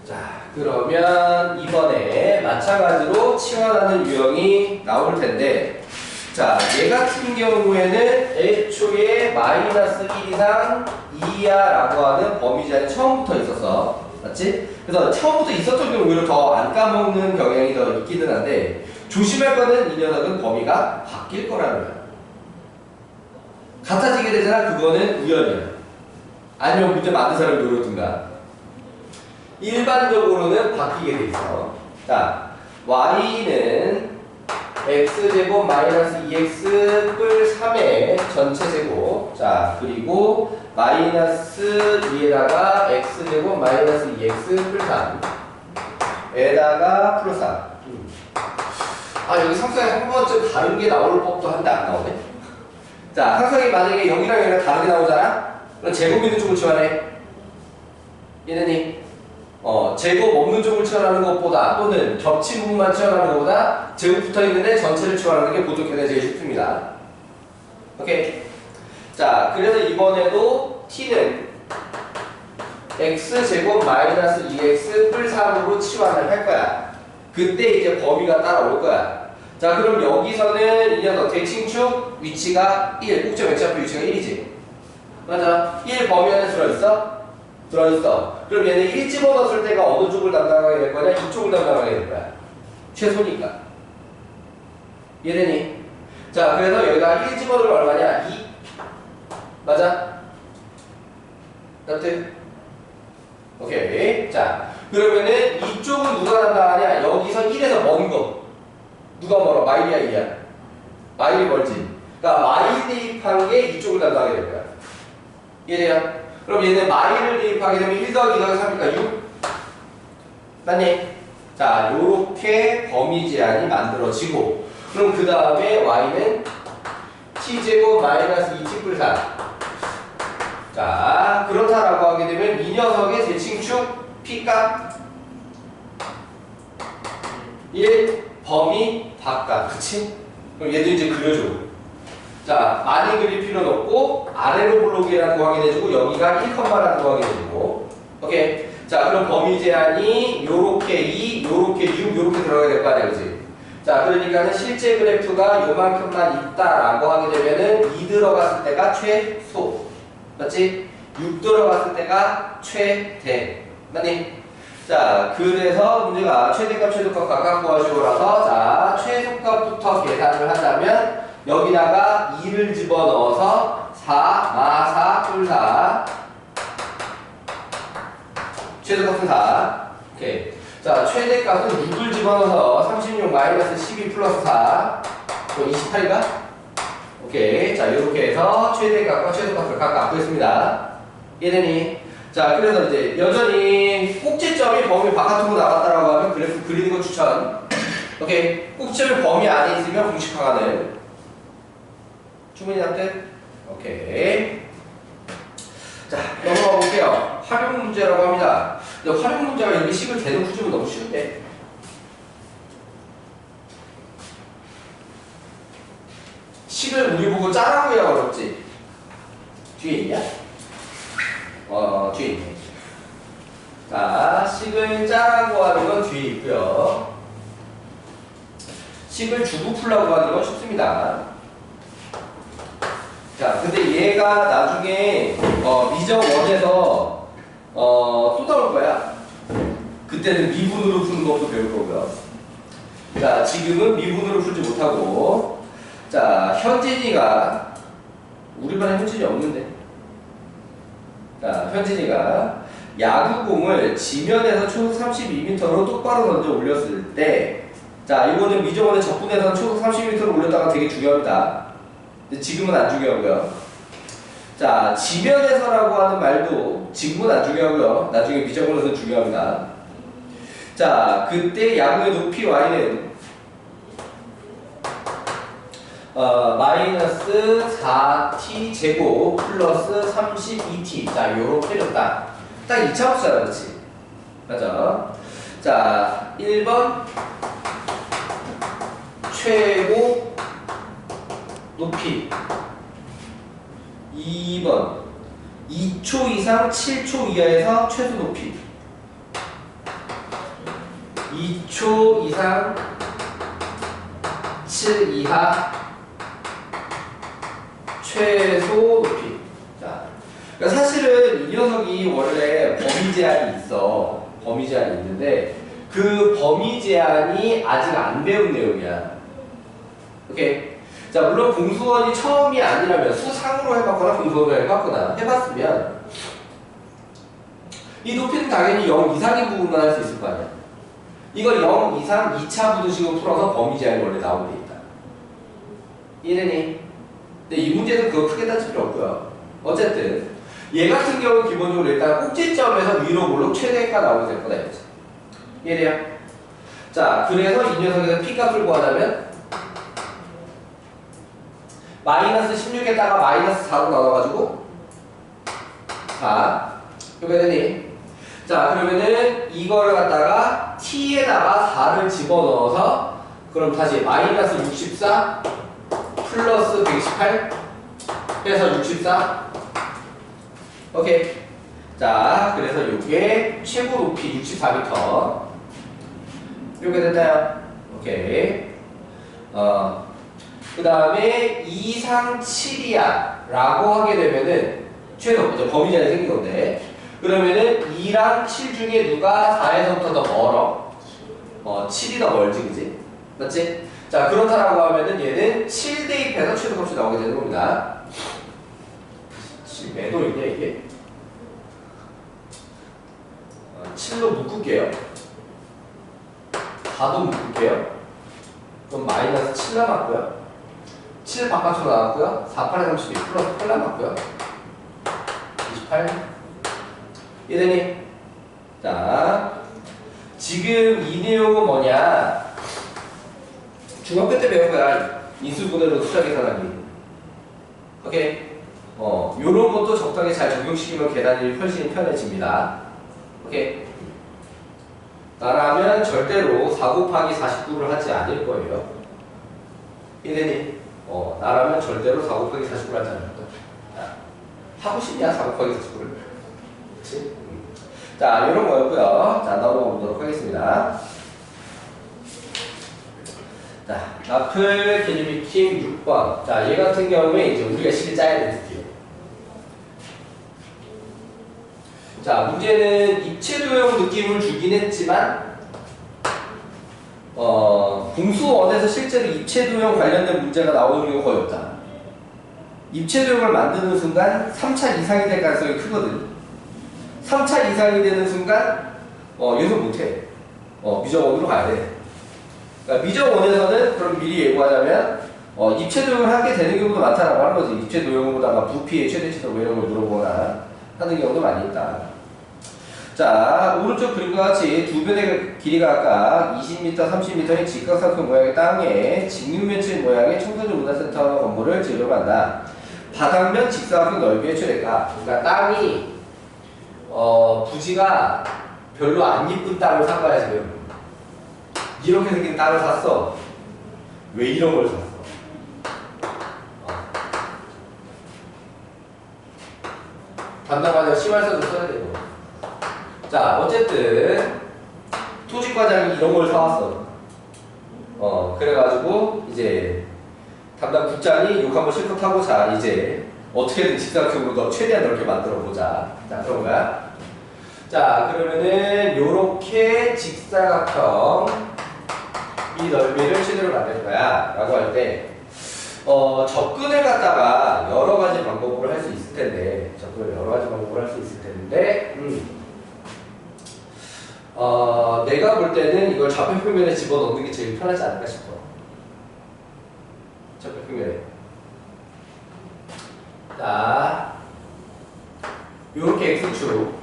자, 그러면 이번에 마찬가지로 치환하는 유형이 나올 텐데, 자, 얘 같은 경우에는 애초에 마이너스 1 이상 2야 라고 하는 범위 제한이 처음부터 있었어. 맞지? 그래서 처음부터 있었던 경우 오히려 더 안 까먹는 경향이 더 있기는 한데, 조심할 거는 이 녀석은 범위가 바뀔 거라는 거야. 같아지게 되잖아. 그거는 우연이야. 아니면 문제 만든 사람이 노렸든가. 일반적으로는 바뀌게 돼 있어. 자, y는 x제곱 마이너스 2x 뿔 3의 전체 제곱. 자, 그리고 마이너스 2에다가 x제곱 마이너스 2x 뿔 3 에다가 플러스 3. 아, 여기 상상이 한 번쯤 다른 게 나올 법도 한데 안 나오네. 자, 상상이 만약에 여기랑 여기랑 다르게 나오잖아? 그럼 제곱 있는 쪽을 치환해. 얘네니? 제곱 없는 쪽을 치환하는 것보다 또는 겹친 부분만 치환하는 것보다 제곱 붙어 있는데 전체를 치환하는 게 보통 걔네 제일 쉽습니다. 오케이. 자, 그래서 이번에도 t는 x제곱 마이너스 2x 뿔 3으로 치환을 할 거야. 그때 이제 범위가 따라올 거야. 자, 그럼 여기서는 이 녀석 대칭축 위치가 1, 꼭지점 x좌표 위치가 1이지. 맞아. 1 범위 안에 들어있어? 들어있어. 그럼 얘는 1 집어넣었을 때가 어느 쪽을 담당하게 될 거냐? 이쪽을 담당하게 될 거야. 최소니까. 이해되니? 자, 그래서 여기다 1 집어넣으면 얼마냐? 2. 맞아? 맞지? 오케이. 자, 그러면은 이쪽은 누가 담당하냐? 여기서 1에서 먼 거. 누가 멀어? 마일이야, 2야? 마일이 멀지. 그러니까 마일 대입한 게 이쪽을 담당하게 될 거야. 이해돼요? 그럼 얘는 마일을 대입하게 되면 1 더하기 2 더하기 3이니까 6. 맞니? 자, 요렇게 범위 제한이 만들어지고, 그럼 그 다음에 y는 t제곱 마이너스 2t 플 4. 자, 그렇다라고 하게 되면 이 녀석의 대칭축 p값 1, 범위 바깥. 그치? 그럼 얘도 이제 그려줘. 자, 많이 그릴 필요는 없고 아래로 블록이라는 거 확인해주고 여기가 1컴마라는 거 확인해주고. 오케이. 자, 그럼 범위 제한이 요렇게 2, 요렇게 6, 요렇게 들어가야 될 거 아니야, 그치? 자, 그러니까는 실제 그래프가 요만큼만 있다라고 하게 되면은 2 들어갔을 때가 최소. 맞지? 6 들어갔을 때가 최대. 맞니? 자, 그래서 문제가 최대값, 최소값 각각 구하시고라서 자, 최소값부터 계산을 하자면 여기다가 2를 집어넣어서 4, 마, 4, 뿔 4. 최소값은 4. 오케이. 자, 최대값은 6을 집어넣어서 36 마이너스 12 플러스 4. 그럼 28인가? 오케이. 자, 이렇게 해서 최대값과 최소값을 각각 구했습니다. 이해되니? 자, 그래서 이제 여전히 꼭지점이 범위 바깥으로 나갔다라고 하면 그래프 그리는 거 추천. 오케이. 꼭지점이 범위 안에 있으면 공식화가는 충분히 남들? 오케이. 자, 넘어가 볼게요. 활용 문제라고 합니다. 근데 활용 문제가 이렇게 식을 대놓고 주면 너무 쉬운데. 식을 우리 보고 짜라고 해야 어렵지. 뒤에 있냐? 뒤에 있네. 자, 식을 짜라고 하는 건 뒤에 있고요. 식을 주고 풀라고 하는 건 쉽습니다. 자, 근데 얘가 나중에 미적 1에서 또 나올 거야. 그때는 미분으로 푸는 것도 배울 거고요. 자, 지금은 미분으로 풀지 못하고, 자, 현진이가 우리 반에 현진이 없는데. 자, 현진이가 야구공을 지면에서 초속 32m로 똑바로 던져 올렸을 때, 자, 이거는 미적원의 적분에서는 초속 30m로 올렸다가 되게 중요합니다. 근데 지금은 안 중요하고요. 자, 지면에서라고 하는 말도 지금은 안 중요하고요. 나중에 미적원에서는 중요합니다. 자, 그때 야구의 높이 y는 마이너스 4t 제곱 플러스 32t. 자, 요렇게 줬다. 딱 2차 함수잖아, 그렇지? 맞아. 자, 1번 최고 높이, 2번 2초 이상 7초 이하에서 최소 높이, 2초 이상 7 이하 최소 높이. 자, 그러니까 사실은 이 녀석이 원래 범위 제한이 있어. 범위 제한이 있는데 그 범위 제한이 아직 안 배운 내용이야. 오케이. 자, 물론 공수원이 처음이 아니라면 수상으로 해봤거나 공수원을 해봤거나 해봤으면 이 높이는 당연히 0 이상의 부분만 할 수 있을 거 아니야. 이걸 0 이상 2차 부등식으로 풀어서 범위 제한이 원래 나오게 돼 있다. 이해되니? 근데 이 문제는 그거 크게 따질 필요 없고요. 어쨌든 얘 같은 경우는 기본적으로 일단 꼭지점에서 위로 몰록 최대가 나오게 될 거다 이거지. 이해돼요? 자, 그래서 이 녀석에서 p값을 구하자면 마이너스 16에다가 마이너스 4로 나눠가지고 4. 이거 되니? 자, 그러면은 이거를 갖다가 t에다가 4를 집어넣어서 그럼 다시 마이너스 64 플러스 128 해서 64. 오케이. 자, 그래서 이게 최고 높이 64m. 이렇게 됐나요? 오케이. 그 다음에 이상 7이야 라고 하게 되면은 최소 범위 제한이 생긴 건데 그러면은 2랑 7 중에 누가 4에서부터 더 멀어? 7이 더 멀지, 그지? 맞지? 자, 그렇다라고 하면은 얘는 7 대입해서 최소값이 나오게 되는 겁니다. 7 매도인데, 이게? 7로 묶을게요. 4도 묶을게요. 그럼 마이너스 7 남았고요. 7 바깥으로 나왔고요. 4, 8에 32 플러스 8 남았고요. 28. 이해되니? 자, 지금 이 내용은 뭐냐? 중학교 때 배운 거야. 인수분해로 숫자 계산하기. 오케이? 요런 것도 적당히 잘 적용시키면 계산이 훨씬 편해집니다. 오케이? 나라면 절대로 4 곱하기 49를 하지 않을 거예요. 이해되니? 나라면 절대로 4 곱하기 49를 하지 않을 거야. 하고 싶냐? 4 곱하기 49를. 그치? 자, 이런 거였고요. 자, 넘어가 보도록 하겠습니다. 자, 마플 개념 익힘 6번. 자, 얘 같은 경우에 이제 우리가 식을 짜야 되는 스킬. 자, 문제는 입체도형 느낌을 주긴 했지만, 공수원에서 실제로 입체도형 관련된 문제가 나오는 경우가 거의 없다. 입체도형을 만드는 순간 3차 이상이 될 가능성이 크거든. 3차 이상이 되는 순간, 연속 못해. 미적원으로 가야 돼. 그러니까 미적원에서는 그럼 미리 예고하자면, 입체도형을 하게 되는 경우도 많다라고 하는 거지. 입체도형보다가 부피의 최대치도 뭐 이런 걸 물어보거나 하는 경우도 많이 있다. 자, 오른쪽 그림과 같이 두 변의 길이가 각각 20m, 30m의 직각삼각 모양의 땅에 직육면체 모양의 청소년 문화센터 건물을 지으려고 한다. 바닥면 직사각형 넓이의 최대가. 그러니까 땅이 부지가 별로 안 이쁜 땅을 산 거야 지금. 이렇게 생긴 땅을 샀어. 왜 이런 걸 샀어? 담당과장 심할서도 써야 되고. 자, 어쨌든 토지과장이 이런 걸 사왔어. 그래가지고 이제 담당 국장이 욕 한번 실컷 하고, 자, 이제 어떻게든 직사각형으로 더 최대한 넓게 만들어 보자. 자, 그런 거야. 자, 그러면은 요렇게 직사각형 이 넓이를 최대로 만들 거야 라고 할 때 접근을 갖다가 여러 가지 방법으로 할 수 있을 텐데, 접근을 여러 가지 방법으로 할 수 있을 텐데, 내가 볼 때는 이걸 좌표평면에 집어넣는 게 제일 편하지 않을까 싶어. 좌표평면에. 자, 요렇게 X축.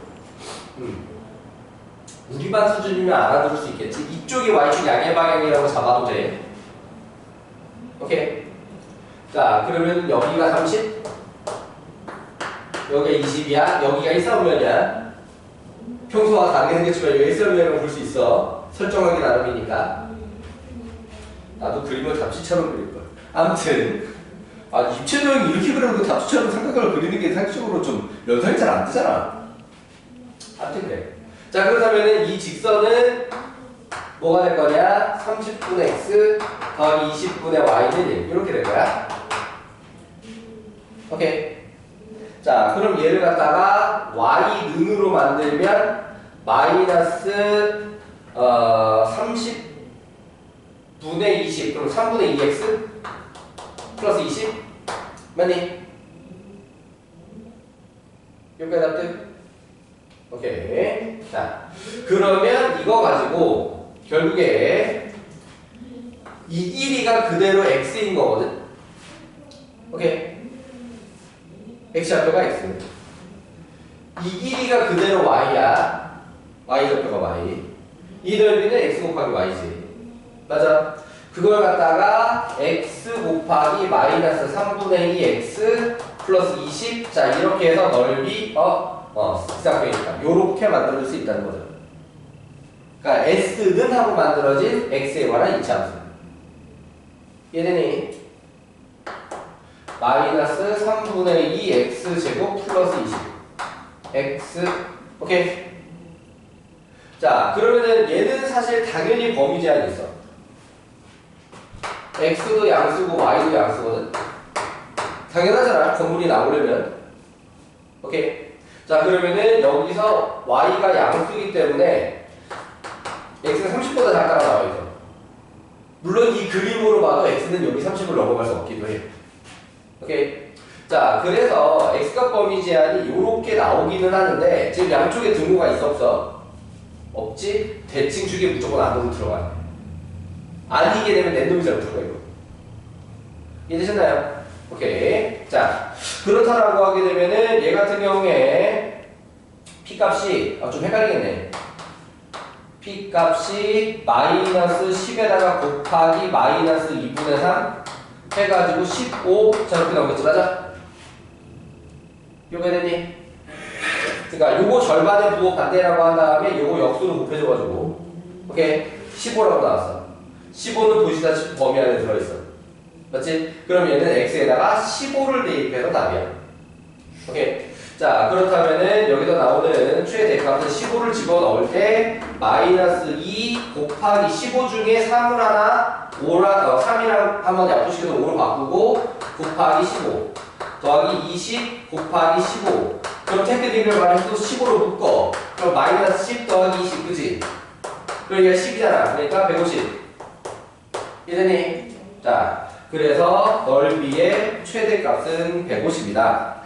우리 반 수준이면 알아들을 수 있겠지. 이쪽이 Y축 양의 방향이라고 잡아도 돼. 오케이. 자, 그러면 여기가 30, 여기가 20이야. 여기가 일사분면이야. 평소와 다르게 생겼지만 여기 일사분면이라고 볼 수 있어. 설정하기 나름이니까. 나도 그림을 답지처럼 그릴걸. 아무튼 입체도형이 이렇게 그려도 답지처럼 삼각형을 그리는 게 상식적으로 좀 연상이 잘 안 되잖아. 아무튼 그래. 자, 그렇다면 이 직선은 뭐가 될 거냐? 30분의 x 더하기 20분의 y는 1. 이렇게 될 거야. 오케이. 자, 그럼 얘를 갖다가 y는으로 만들면 마이너스 30분의 20. 그럼 3분의 2x 플러스 20. 맞니? 여기까지 납득? 오케이. 자, 그러면 이거 가지고 결국에 이 길이가 그대로 x인 거거든. 오케이. x 좌표가 x. 이 길이가 그대로 y야. y 좌표가 y. 이 넓이는 x 곱하기 y지. 맞아. 그걸 갖다가 x 곱하기 마이너스 3분의 2 x 플러스 20. 자, 이렇게 해서 넓이 직사각형이니까 요렇게 만들어줄 수 있다는 거죠. 그러니까 S는 하고 만들어진 X에 관한 이차함수. 얘네는 마이너스 3분의 2 X제곱 플러스 20 X. 오케이. 자, 그러면은 얘는 사실 당연히 범위 제한이 있어. X도 양수고 Y도 양수거든. 당연하잖아, 건물이 나오려면. 오케이. 자, 그러면은 여기서 y가 양수이기 때문에 x가 30보다 작다가 나와 있죠. 물론 이 그림으로 봐도 x는 여기 30을 넘어갈 수 없기도 해요. 오케이. 자, 그래서 x값 범위 제한이 이렇게 나오기는 하는데 지금 양쪽에 등호가 있어 없어? 없지? 대칭축에 무조건 안으로 들어가요. 아니게 되면 랜덤이 잘 들어가 이거. 이해되셨나요? 오케이. 자, 그렇다라고 하게 되면은 얘 같은 경우에 p 값이 좀 헷갈리겠네. p 값이 마이너스 10에다가 곱하기 마이너스 2분의 3 해가지고 15 저렇게 나오겠지, 맞아? 요게 되니? 그러니까 요거 절반의 부호 반대라고 한 다음에 요거 역수로 곱해줘가지고 오케이 15라고 나왔어. 15는 보시다시피 범위 안에 들어있어. 맞지? 그럼 얘는 x에다가 15를 대입해서 답이야. 오케이. 자, 그렇다면은 여기서 나오는 최대값은 15를 집어넣을 때 마이너스 2 곱하기 15 중에 3을 하나 3이랑 한번 약분시켜서 5로 바꾸고 곱하기 15 더하기 20 곱하기 15 그럼 테크닉을 말해서 15로 묶어. 그럼 마이너스 10 더하기 20 그치? 그럼 얘가 10이잖아. 그러니까 150 이러니? 자, 그래서 넓이의 최대값은 150이다.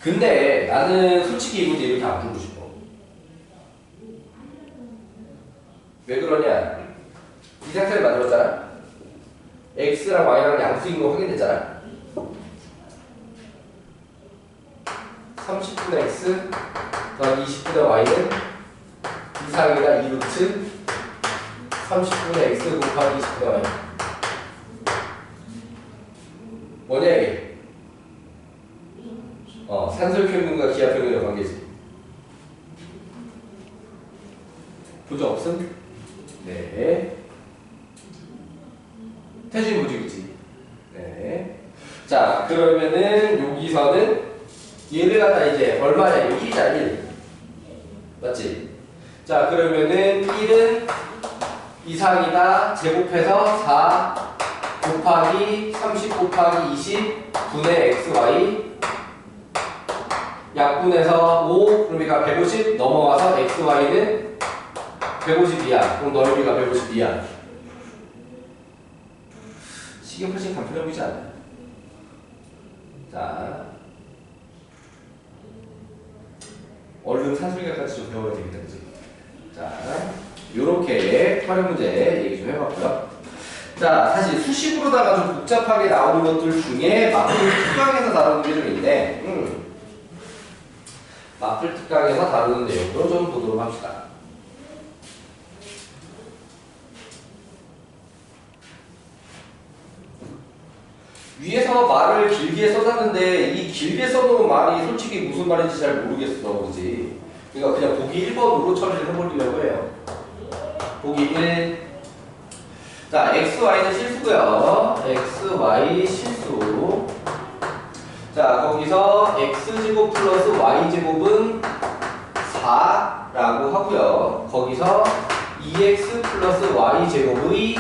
근데 나는 솔직히 이 문제 이렇게 안 풀고 싶어. 왜 그러냐? 이 상태를 만들었잖아. x랑 y랑 양수인 거 확인됐잖아. 30분의 x 더하기 20분의 y는 이상이다 2루트 30분의 x 곱하기 20분의 y. 뭐냐 이게? 산술평균과 기하평균의 관계지. 부조 없음? 네. 태준 부족이지. 네. 자, 그러면은 여기서는 얘를 갖다 이제 얼마냐? 1이잖아, 1. 맞지? 자, 그러면은 1은 이상이다 제곱해서 4 곱하기 30 곱하기 20 분의 xy 약분해서 5 그러니까 150 넘어가서 xy는 152야. 그럼 넓이가 152야. 시계 훨씬 간편해 보이지 않나요? 자, 얼른 산술계까지 좀 배워야 되겠다, 그치? 자, 요렇게 활용 문제 얘기 좀 해봤고요. 자, 사실 수식으로다가 좀 복잡하게 나오는 것들 중에 마플 특강에서 다루는 게 좀 있는데, 마플 특강에서 다루는 내용으로 좀 보도록 합시다. 위에서 말을 길게 써놨는데 이 길게 써놓은 말이 솔직히 무슨 말인지 잘 모르겠어, 그지? 그러니까 그냥 보기 1번으로 처리를 해보려고 해요. 보기 1. 자, xy는 실수고요. xy 실수. 자, 거기서 x제곱 플러스 y제곱은 4라고 하고요. 거기서 2x 플러스 y제곱의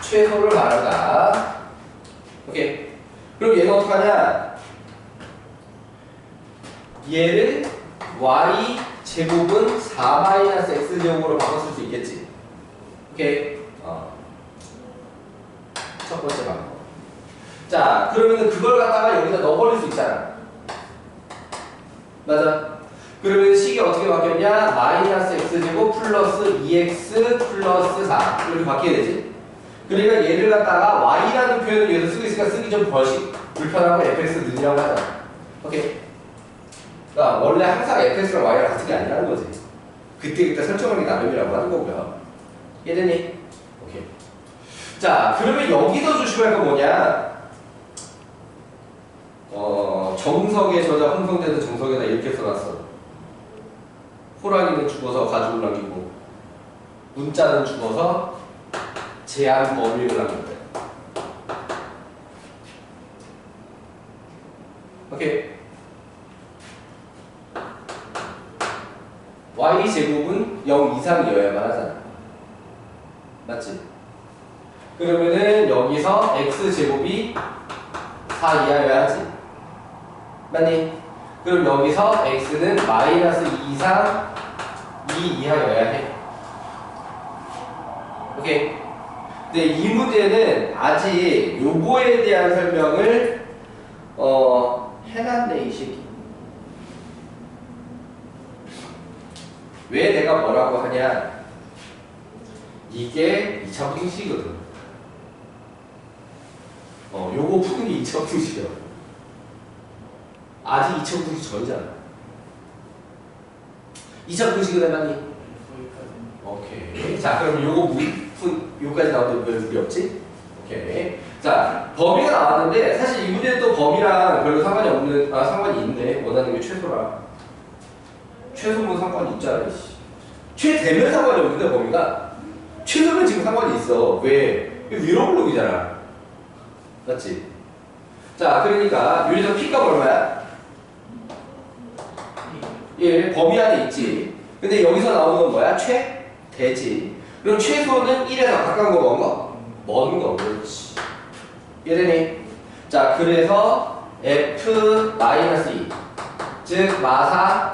최소를 말한다. 오케이. 그럼 얘는 어떡하냐? 얘를 y제곱은 4-x제곱으로 바꿨을 수 있겠지. 오케이. 첫 번째 방법. 자, 그러면은 그걸 갖다가 여기다 넣어버릴 수 있잖아. 맞아? 그러면 식이 어떻게 바뀌었냐? 마이너스 x제곱 플러스 2x 플러스 4 이렇게 바뀌어야 되지? 그러니까 얘를 갖다가 y라는 표현을 여기서 쓰고 있으니까 쓰기 좀 덜 불편하고 fx 는이라고 하자. 오케이? 그러니까 원래 항상 fx랑 y랑 같은 게 아니라는 거지. 그때 설정하는 게 나름이라고 하는 거고요. 이해되니? 오케이. 자, 그러면 여기서 조심할 건 뭐냐? 정석의 저자 홍성대는 정석에다 이렇게 써놨어. 호랑이는 죽어서 가죽을 남기고 문자는 죽어서 제한 범위를 남긴다. 오케이. y제곱은 0 이상이어야만 하잖아. 맞지? 그러면은 여기서 x제곱이 4 이하여야 하지. 맞니? 그럼 여기서 x는 마이너스 2 이상 2 이하여야 해. 오케이. 근데 이 문제는 아직 요거에 대한 설명을 해놨네 이 새끼. 왜 내가 뭐라고 하냐? 이게 2차 분식이거든. 요거 푸는 게 2차 분식이야. 아직 2차 분식 전이잖아. 2차 분식은 해봤니? 오케이. 자, 그럼 요까지 나오는데 왜 물이 없지? 오케이. 자, 범위가 나왔는데 사실 이 문제는 또 범위랑 별로 상관이 없는, 상관이 있네. 원하는 게 최소라. 최소면 상관이 있잖아. 최대면 상관이 없는데 범위가 최소면 지금 상관이 있어. 왜? 위로 블록이잖아. 맞지? 자, 그러니까 여기서 P가 얼마야? 예, 범위 안에 있지. 근데 여기서 나오는 건 뭐야? 최대지. 그럼 최소는 1에서 가까운 거 먼 거? 먼 거. 그렇지. 이해되니? 자, 그래서 F-2 즉 마사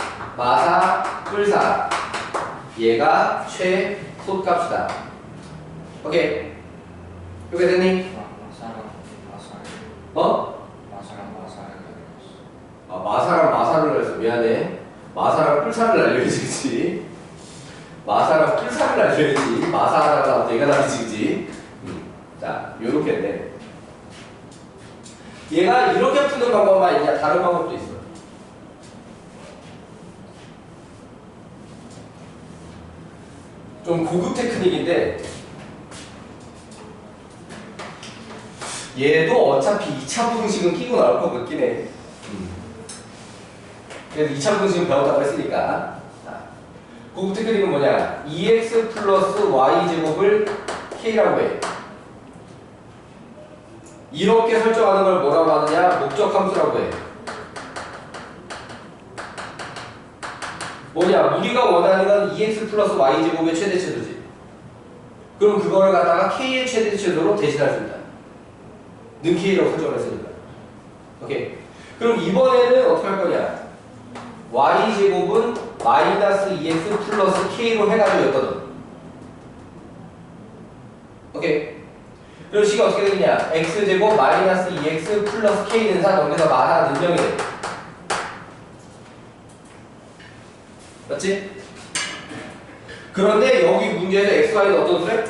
뿔사 얘가 최소값이다. 오케이. 이렇게 됐니? 마사랑 마사를 해서 미안해. 마사랑 뿔사를 알려야지, 그치? 마사랑 뿔사를 알려야지. 마사랑 내가 다르지, 그치? 자, 요렇게 했네. 얘가 이렇게 푸는 방법만 있냐? 다른 방법도 있어. 좀 고급 테크닉인데 얘도 어차피 2차 분식은 끼고 나올 것 같긴 해. 그래서 2차 분식은 배웠다고 했으니까. 자, 고급 테크닉은 뭐냐? 2x 플러스 y제곱을 k라고 해. 이렇게 설정하는 걸 뭐라고 하느냐? 목적 함수라고 해. 뭐냐? 우리가 원하는 건 2x 플러스 y제곱의 최대체도지. 그럼 그거를 갖다가 k의 최대체도로 대신할 수 있다. 는 k라고 설정을 했으니까. 오케이. 그럼 이번에는 어떻게 할 거냐? y제곱은 마이너스 2x 플러스 k로 해가지고 였거든. 오케이. 그럼 식이 어떻게 되느냐? x제곱 마이너스 2x 플러스 k는 4 여기서 마사 능정이 돼. 맞지? 그런데 여기 문제에서 x, y는 어떤 수래?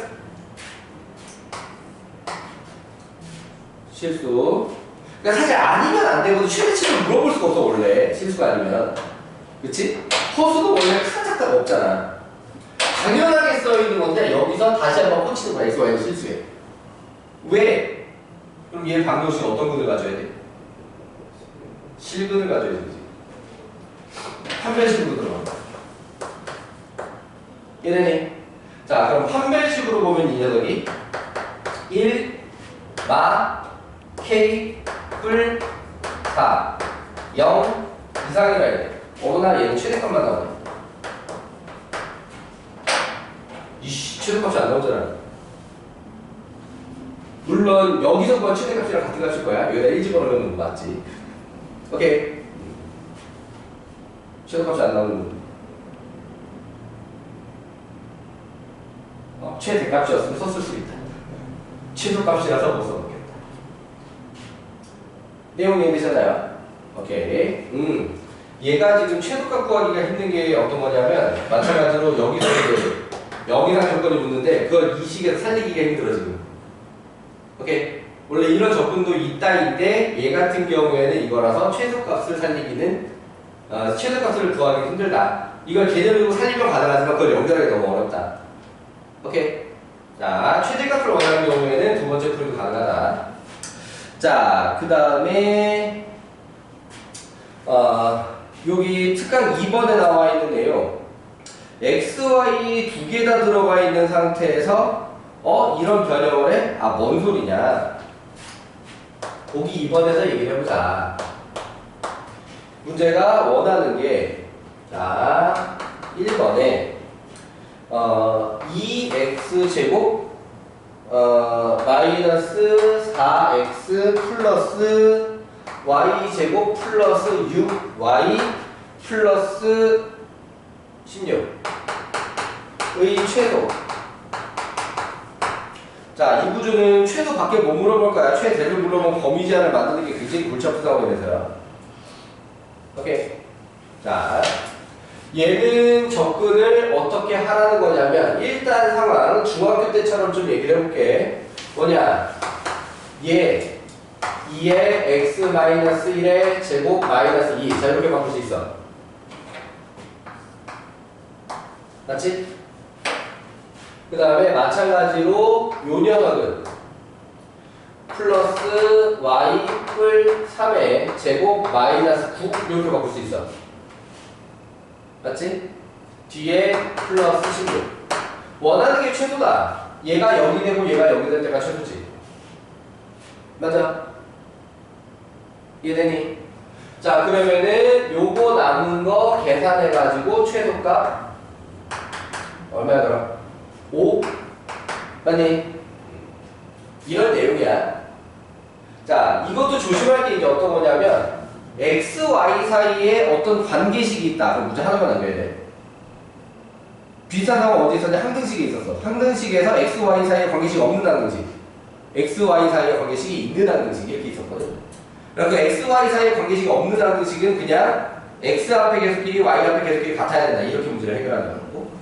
실수. 그러니까 사실 아니면 안 되고도 최대치를 물어볼 수가 없어 원래. 실수가 아니면. 그치? 허수도 원래 큰 작다가 없잖아. 당연하게 써있는 건데 여기서 다시 한번 꽂히는 거야. x, y는 실수해. 왜? 그럼 얘 방정식은 어떤 근을 가져야 돼? 실근을 가져야 되지. 판별식으로 들어간다. 이해되니? 자, 그럼 판별식으로 보면 이 녀석이 1, 마, k, 뿔, 4, 0 이상이라 해야 돼. 어머나 얘는 최대값만 나오네. 이씨, 최대값이 안 나오잖아. 물론 여기서 본 최대값이랑 같은 값일 거야. 여기다 1 집어넣으면 맞지. 오케이. 최대값이 안 나오는 최대값이었으면 썼을 수 있다. 최소값이라서 못 써먹겠다. 내용 이해되셨나요? 오케이. 얘가 지금 최소값 구하기가 힘든 게 어떤 거냐면 마찬가지로 여기서 이제 영이랑 조건이 묻는데 그걸 이 식에서 살리기가 힘들어 지금. 오케이. 원래 이런 접근도 있다인데 얘 같은 경우에는 이거라서 최소값을 살리기는 최소값을 구하기 힘들다. 이걸 개념으로 살리면 가능하지만 그걸 연결하기 너무 어렵다. 오케이. 자, 최대값을 원하는 경우에는 두 번째 풀이도 가능하다. 자, 그 다음에 여기 특강 2번에 나와 있는 내용 x, y 두 개 다 들어가 있는 상태에서 이런 변형을 해? 뭔 소리냐? 보기 2번에서 얘기를 해보자. 문제가 원하는 게, 자, 1번에, 2x제곱, 마이너스 4x 플러스 y제곱 플러스 6y 플러스 16의 최소. 자, 이 구조는 최소밖에 못 물어볼 거야. 최대를 물어보면 범위 제한을 만드는 게 굉장히 골치 아픈 상황이 돼서요. 오케이. 자, 얘는 접근을 어떻게 하라는 거냐면, 일단 상황, 중학교 때처럼 좀 얘기를 해볼게. 뭐냐, 얘 2의 x-1의 제곱 마이너스 2. 자, 이렇게 바꿀 수 있어. 맞지? 그 다음에 마찬가지로 요 녀석은 플러스 y 뿔 3의 제곱 마이너스 9 이렇게 바꿀 수 있어. 맞지? 뒤에 플러스 16. 원하는 게 최소다. 얘가 0이 되고 얘가 0이 될 때가 최소지. 맞아? 이해되니? 자, 그러면은 요거 남은 거 계산해가지고 최소값 얼마야더라? 5? 맞니? 이런 내용이야. 자, 이것도 조심할 게 이제 어떤 거냐면 x, y 사이에 어떤 관계식이 있다. 그럼 문제 하나만 남겨야 돼. 비슷한 상황 어디 있었냐? 항등식에 있었어. 항등식에서 x, y 사이에 관계식이 없는 항등식, x, y 사이에 관계식이 있는 항등식 이렇게 있었거든. 그러니까 그 x, y 사이에 관계식이 없는 항등식은 그냥 x 앞에 계속끼리 y 앞에 계속끼리 같아야 된다. 이렇게 문제를 해결하는 거고.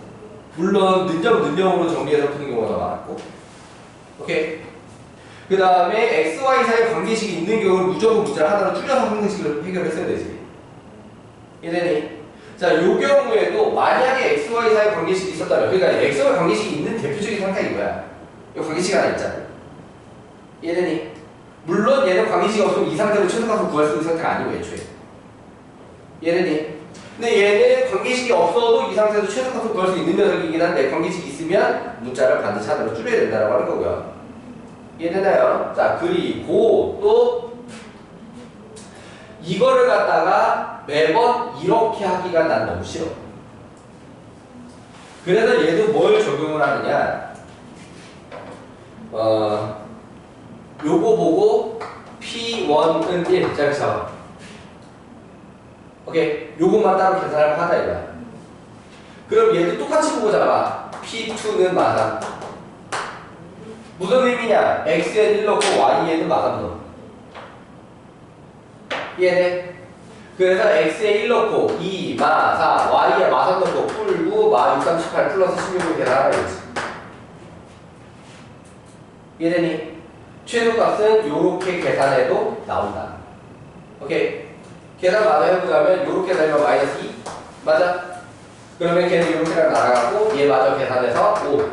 물론 능점으로 정리해서 푸는 경우가 더 많았고. 오케이. 그 다음에 x, y 사이에 관계식이 있는 경우는 무조건 문제를 하나로 줄여서 항등식을 해결했어야 되지. 이해되니? 자, 요 경우에도 만약에 x, y 사이에 관계식이 있었다면, 그러니까 x, y 관계식이 있는 대표적인 상태가 이거야. 이 관계식이 하나 있잖아. 이해되니? 물론 얘는 관계식이 없으면 이 상태로 최소값을 구할 수 있는 상태가 아니고 애초에. 얘는 근데 얘는 관계식이 없어도 이 상태에서 최소값을 구할 수 있는 녀석이긴 한데 관계식이 있으면 문자를 반드시 하나로 줄여야 된다고 하는 거고요. 이해되나요? 자, 그리고 또 이거를 갖다가 매번 이렇게 하기가 난 너무 싫어. 그래서 얘도 뭘 적용을 하느냐, 요거 보고 P1은 1. 자, 잡아. 오케이. 요것만 따로 계산을 하자 이거야. 그럼 얘도 똑같이 보고 잡아. P2는 마삼. 무슨 의미냐? x에 1 넣고 y에는 마삼 넣어. 이해돼? 그래서 x에 1 넣고 2, 마, 4, y에 마삼 넣고 풀고 마, 6, 3, 18 플러스 16을 계산하라 이거지. 이해되니? 최소값은 요렇게 계산해도 나온다. 오케이. 계산 마저 해보자면 요렇게 되면 마이너스 2 맞아? 그러면 걔는 요렇게 날아가고 얘 마저 계산해서 5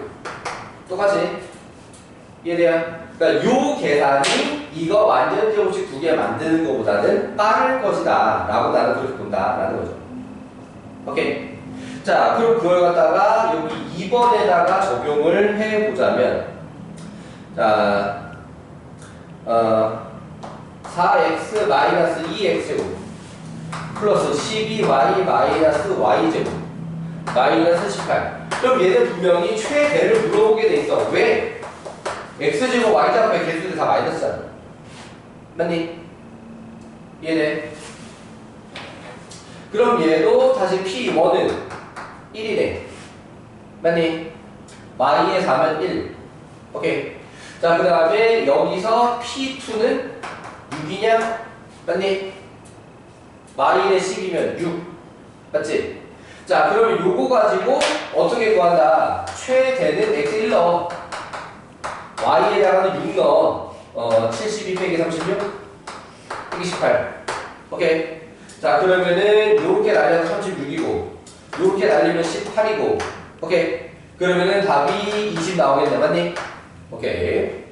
똑같이. 이해돼요? 그러니까 요 계산이 이거 완전 제곱식 2개 만드는 것보다는 빠를 것이다 라고 나는 그렇게 본다 라는 거죠. 오케이. 자, 그럼 그걸 갖다가 여기 2번에다가 적용을 해보자면, 자, 4x-2x제곱 플러스 12y 마이너스 y제곱 마이너스 18. 그럼 얘는 분명히 최대를 물어보게 돼 있어. 왜? x제곱 y제곱의 개수들 다 마이너스잖아. 맞니? 이해돼? 그럼 얘도 다시 P1은 1이래. 맞니? y에 4면 1. 오케이. 자, 그 다음에 여기서 P2는 6이냐? 맞니? y에 10이면 6. 맞지? 자, 그러면 요거 가지고 어떻게 구한다? 최대는 x1 넣어. y에다가는 6 넣어. 72 빼기 36? 빼기 18. 오케이. 자, 그러면은 요렇게 날려서 36이고 요렇게 날리면 18이고. 오케이. 그러면은 답이 20 나오겠네. 맞니? 오케이.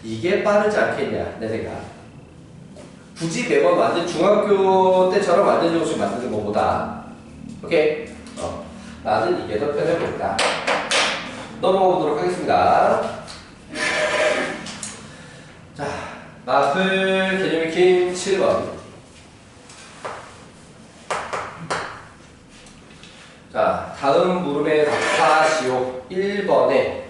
이게 빠르지 않겠냐, 내 생각. 굳이 매번 완전 중학교 때처럼 완전 제곱식 만드는 것보다. 오케이. 나는 이게 더 편해 보인다. 넘어가 보도록 하겠습니다. 자, 마플 개념 익힘 7번. 자, 다음 물음에 답하시오. 1번에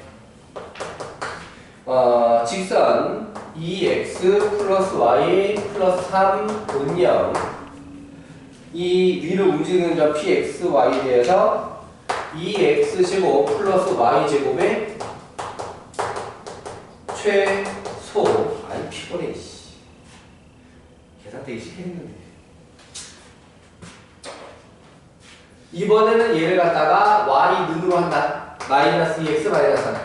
직선 2x 플러스 y 플러스 3은 0. 이 위로 움직이는 점 pxy에 대해서 2x제곱 플러스 y제곱의 최소. 아이 피곤해 씨. 계산 되게 쉽게 했는데. 이번에는 얘를 갖다가 y는으로 한다. 마이너스 2x 마이너스 3.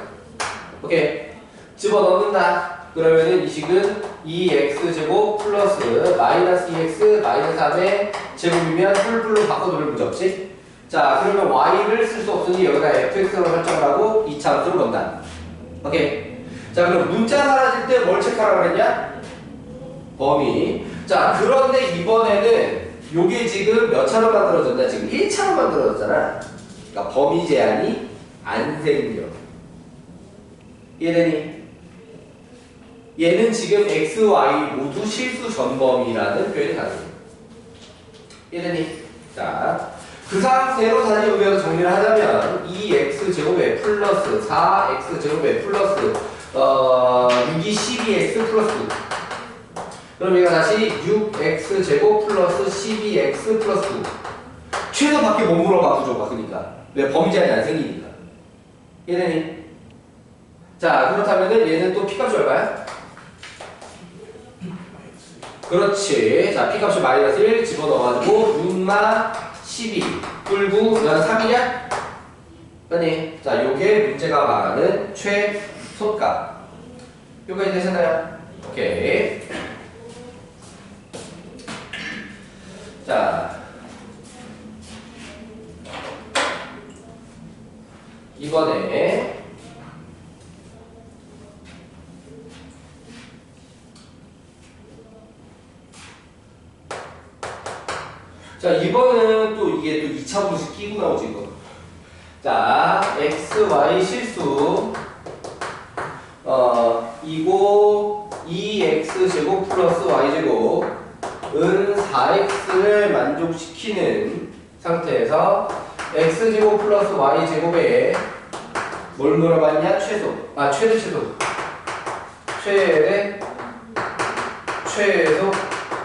오케이. 집어넣는다. 그러면은 이 식은 2x제곱 플러스 마이너스 2x 마이너스 3의 제곱이면 뿔뿔로 바꿔놓을 문제 없지? 자, 그러면 y를 쓸 수 없으니 여기다 fx로 설정을 하고 이차함수로 넣는다. 오케이. 자, 그럼 문자 사라질 때 뭘 체크하라고 그랬냐? 범위. 자, 그런데 이번에는 요게 지금 몇 차로 만들어졌나? 지금 1차로 만들어졌잖아. 그러니까 범위 제한이 안 생겨. 이해되니? 얘는 지금 x, y 모두 실수 전범위라는 표현이 가능해요. 이해되니? 자, 그 상태로 다시 여기서 정리를 하자면 2x제곱에 플러스 4x제곱에 플러스 6이 12x 플러스 9. 그럼 얘가 다시 6x제곱 플러스 12x 플러스 9. 최소 밖에 못 물어봐 구조가. 그러니까 왜 범위 제한이 안 생기니까. 이해되니? 자, 그렇다면은 얘는 또 p값이 얼마야? 그렇지. 자, p값이 마이너스 1 집어넣어가지고 6마 12 뿔구 면 3이냐? 아니. 자, 요게 문제가 말하는 최소값. 요까지 되셨나요? 오케이. 자, 이번에 자, 이번에는 또 이게 또 2차 분식 끼고 나오지, 이거. 자, x, y 실수. 이거 2x제곱 플러스 y제곱 은 4x를 만족시키는 상태에서 x제곱 플러스 y제곱에 뭘 물어봤냐? 최소. 아, 최소. 최소.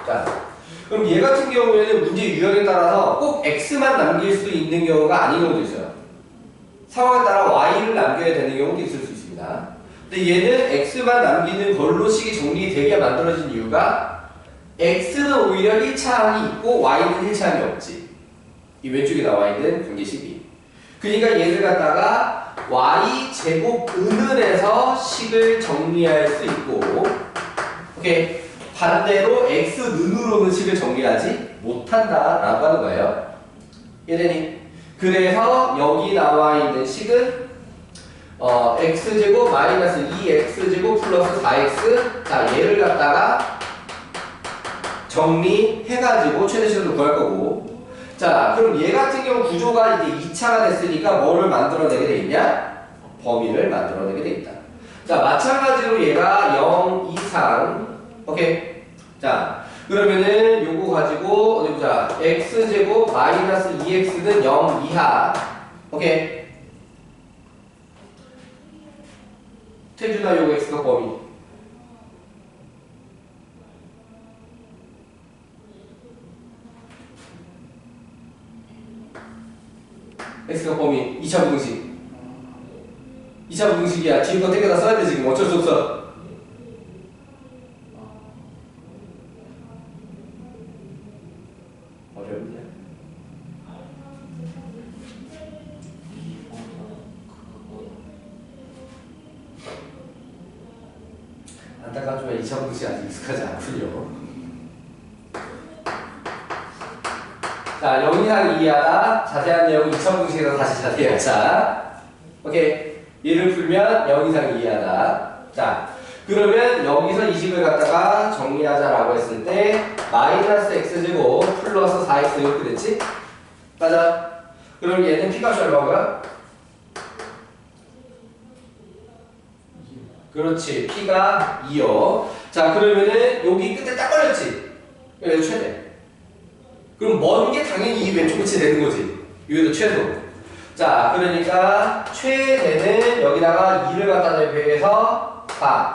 자. 그럼 얘 같은 경우에는 문제 유형에 따라서 꼭 x만 남길 수 있는 경우가 아닌 경우도 있어요. 상황에 따라 y를 남겨야 되는 경우도 있을 수 있습니다. 근데 얘는 x만 남기는 걸로 식이 정리되게 만들어진 이유가 x는 오히려 1차항이 있고 y는 1차항이 없지. 이 왼쪽에 나와 있는 관계식이. 그러니까 얘를 갖다가 y제곱은을 해서 식을 정리할 수 있고, 오케이. 반대로 x는으로는 식을 정리하지 못한다라고 하는 거예요. 이해되니? 그래서 여기 나와 있는 식은 x제곱 마이너스 2x제곱 플러스 4x. 자, 얘를 갖다가 정리해가지고 최대식으로 구할 거고. 자, 그럼 얘 같은 경우 구조가 이제 2차가 됐으니까 뭐를 만들어내게 돼 있냐? 범위를 만들어내게 돼 있다. 자, 마찬가지로 얘가 0 이상. 오케이. 자, 그러면은 요거 가지고 어디 보자. x제곱 마이너스 2x는 0 이하. 오케이. 태준아, 요거 x가 범위. x가 범위. 2차 부등식. 2차 부등식이야. 뒤에 거 땡겨다 써야 돼 지금. 어쩔 수 없어. 어렵냐? 안타깝지만 2차 분식 아직 익숙하지 않군요. 자, 0 이상 이하다. 자세한 내용은 2차 분식에서 다시 자세히 하자. 오케이. 얘를 풀면 0 이상 이하다. 자, 그러면 여기서 이 식을 갖다가 정리하자라고 했을 때 마이너스 x제곱 플러스 4x 이렇게 됐지? 맞아. 그럼 얘는 p값이 얼마고요? 그렇지. p가 2요. 자, 그러면은 여기 끝에 딱 걸렸지? 여기서 최대. 그럼 먼 게 당연히 이 왼쪽 끝이 되는 거지. 여기도 최소. 자, 그러니까 최대는 여기다가 2를 갖다 대표해서 4.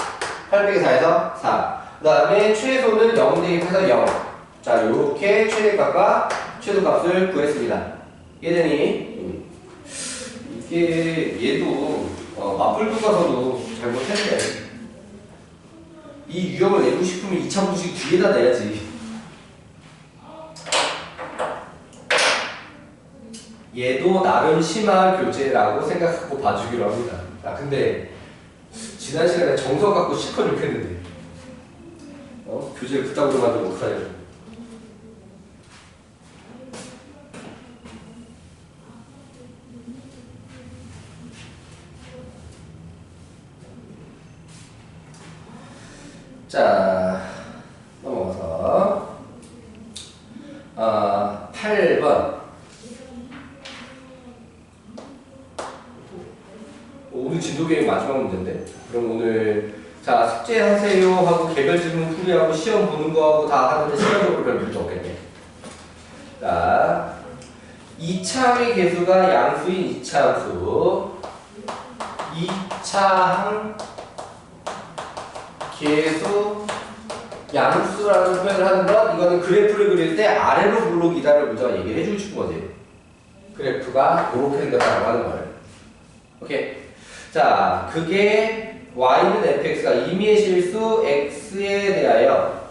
8 빼기 4에서 4. 그 다음에 최소는 0 대입해서 0. 자, 요렇게 최대값과 최소값을 구했습니다. 이해되니? 이게 얘도 맞불 교과서도 잘못했네. 이 유형을 내고 싶으면 2차 공식 뒤에다 내야지. 얘도 나름 심한 교재라고 생각하고 봐주기로 합니다. 아 근데 지난 시간에 정석 갖고 실컷 욕했는데 교재를 그따구로 만들면 어떡하냐. 자, 넘어가서 8번. 오늘 진도계획 마지막 문제인데, 그럼 오늘 자 숙제하세요 하고 개별 질문 풀이하고 시험 보는 거하고 다 하는데 시간적으로 별 문제 없겠네. 자, 2차의 개수가 양수인 2차함수, 2차항 계수 양수라는 표현을 하는 건, 이거는 그래프를 그릴 때 아래로 블록이다를 우리가 얘기를 해주고 싶은 거지. 그래프가 이렇게 생겼다고 하는 거예요. 오케이. 자, 그게 y는 fx가 임의의 실수 x에 대하여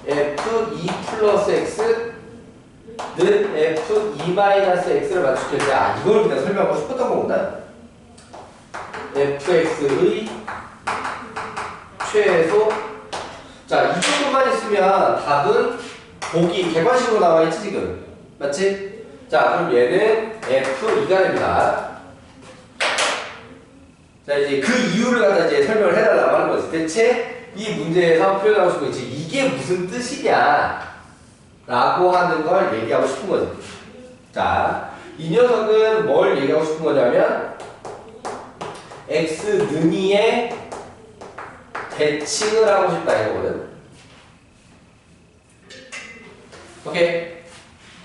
f2 플러스 x는 f2 마이너스 x를 맞출 때, 이걸 그냥 설명하고 싶었던 거구나. fx의 최소. 자, 이 정도만 있으면 답은 보기 객관식으로 나와 있지 지금. 맞지? 자, 그럼 얘는 F2가 됩니다. 자, 이제 그 이유를 갖다 이제 설명을 해달라고 하는 거지. 대체 이 문제에서 표현하고 싶은 거지. 이게 무슨 뜻이냐? 라고 하는 걸 얘기하고 싶은 거지. 자, 이 녀석은 뭘 얘기하고 싶은 거냐면, X 능이의 대칭을 하고 싶다 이거거든. 오케이.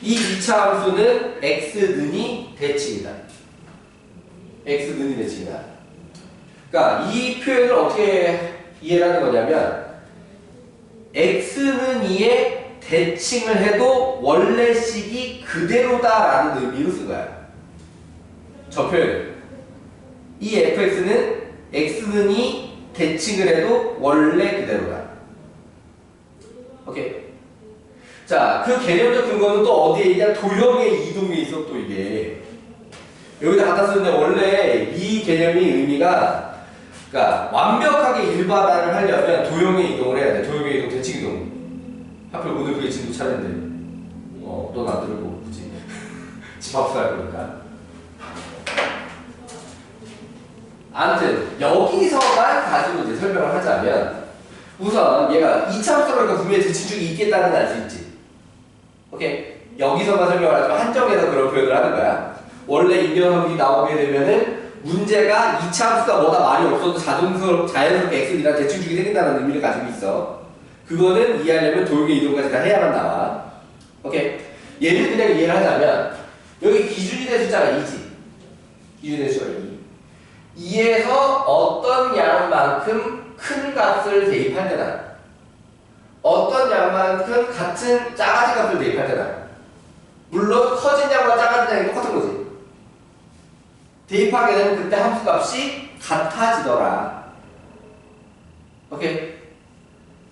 이 2차 함수는 x는이 대칭이다. x는이 대칭이다. 그러니까 이 표현을 어떻게 이해를 하는 거냐면, x는 2의 대칭을 해도 원래식이 그대로다라는 의미로 쓴 거야. 저 표현. 이 fx는 x는 2 대칭을 해도 원래 그대로다. 오케이. 자, 그 개념적 근거는 또 어디에 있냐? 도형의 이동에 있어, 또 이게. 여기다 갖다 쓰는데, 원래 이 개념이 의미가, 그러니까 완벽하게 일반화를 하려면 도형의 이동을 해야 돼. 도형의 이동, 대칭 이동. 하필 오늘 그게 진도 차례인데. 넌 안 들고, 그치? 집 앞서 갈 거니까. 아무튼 여기서만 가지고 이제 설명을 하자면, 우선 얘가 2차 함수라니까 분명히 대칭축이 있겠다는 걸 알 수 있지. 오케이. 여기서만 설명을 하지만 한정해서 그런 표현을 하는 거야. 원래 이 녀석이 나오게 되면은 문제가 2차 함수가 뭐다 말이 없어도 자연스럽게 x이랑 대칭축이 생긴다는 의미를 가지고 있어. 그거는 이해하려면 도형의 이동까지 다 해야만 나와. 오케이. 얘를 그냥 이해를 하자면, 여기 기준이 된 숫자가 2지. 기준이 된 숫자가 2. 2에서 어떤 양만큼 큰 값을 대입할 때나, 어떤 양만큼 같은 작아진 값을 대입할 때나, 물론 커진 양과 작아진 양이 똑같은 거지. 대입하게 되면 그때 함수 값이 같아지더라. 오케이.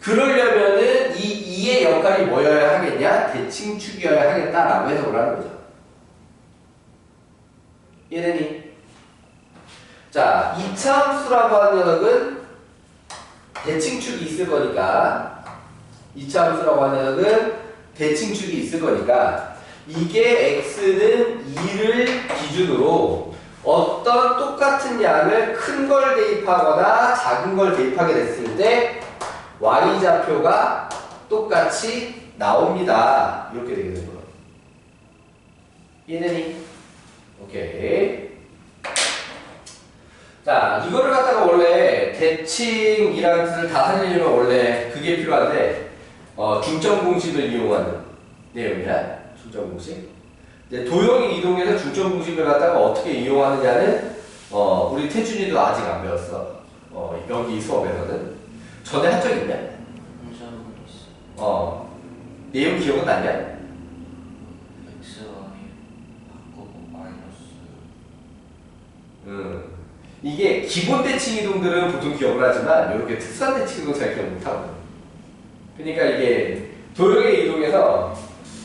그러려면은 이 2의 역할이 뭐여야 하겠냐? 대칭축이어야 하겠다라고 해석을 하는 거죠. 이해되니? 자, 2차 함수라고 하는 녀석은 대칭축이 있을 거니까, 2차 함수라고 하는 녀석은 대칭축이 있을 거니까, 이게 x는 2를 기준으로 어떤 똑같은 양을 큰 걸 대입하거나 작은 걸 대입하게 됐을 때 y좌표가 똑같이 나옵니다. 이렇게 되게 되는 거예요. 이해되니? 오케이. 자, 이거를 갖다가 원래 대칭이라는 뜻을 다 살리려면 원래 그게 필요한데, 중점 공식을 이용하는 내용이야. 중점 공식. 이제 도형이 이동해서 중점 공식을 갖다가 어떻게 이용하느냐는 우리 태준이도 아직 안 배웠어. 여기 수업에서는. 전에 한 적 있냐? 적은 있어. 내용 기억은 나냐? x, y 바꾸고 마이너스. 이게 기본 대칭 이동들은 보통 기억을 하지만 이렇게 특수한 대칭 이동 잘 기억 못하거든. 그러니까 이게 도형의 이동에서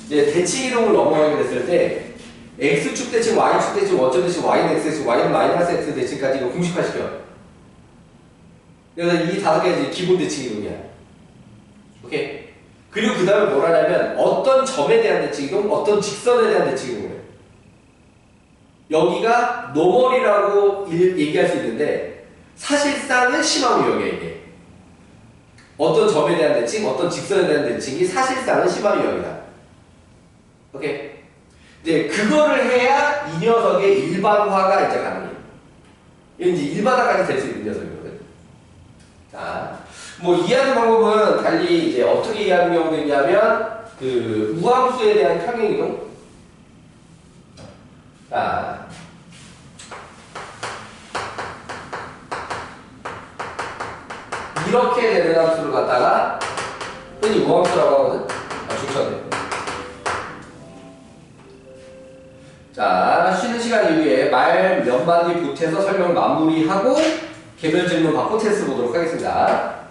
이제 대칭 이동을 넘어가게 됐을 때 x축 대칭, y축 대칭, 원점 대칭, y는 x 대칭, y는 마이너스 x 대칭까지 이거 공식화시켜. 그래서 이 다섯 개가 이제 기본 대칭 이동이야. 오케이? 그리고 그 다음에 뭘 하냐면 어떤 점에 대한 대칭 이동, 어떤 직선에 대한 대칭 이동을 해. 여기가 노멀이라고 얘기할 수 있는데 사실상은 심화 유형이야 이게. 어떤 점에 대한 대칭, 어떤 직선에 대한 대칭이 사실상은 심화 유형이다. 오케이? 이제 그거를 해야 이 녀석의 일반화가 이제 가능해. 이건 이제 일반화까지 될 수 있는 녀석이거든. 자, 뭐 이해하는 방법은 달리 이제 어떻게 이해하는 경우도 있냐면 그 우함수에 대한 평행 이동. 자, 이렇게 되는 함수를 갖다가 흔히 우함수라고 하거든. 중천대. 자, 쉬는 시간 이후에 말 몇 마디 보태서 설명을 마무리하고 개별 질문 받고 테스트 보도록 하겠습니다.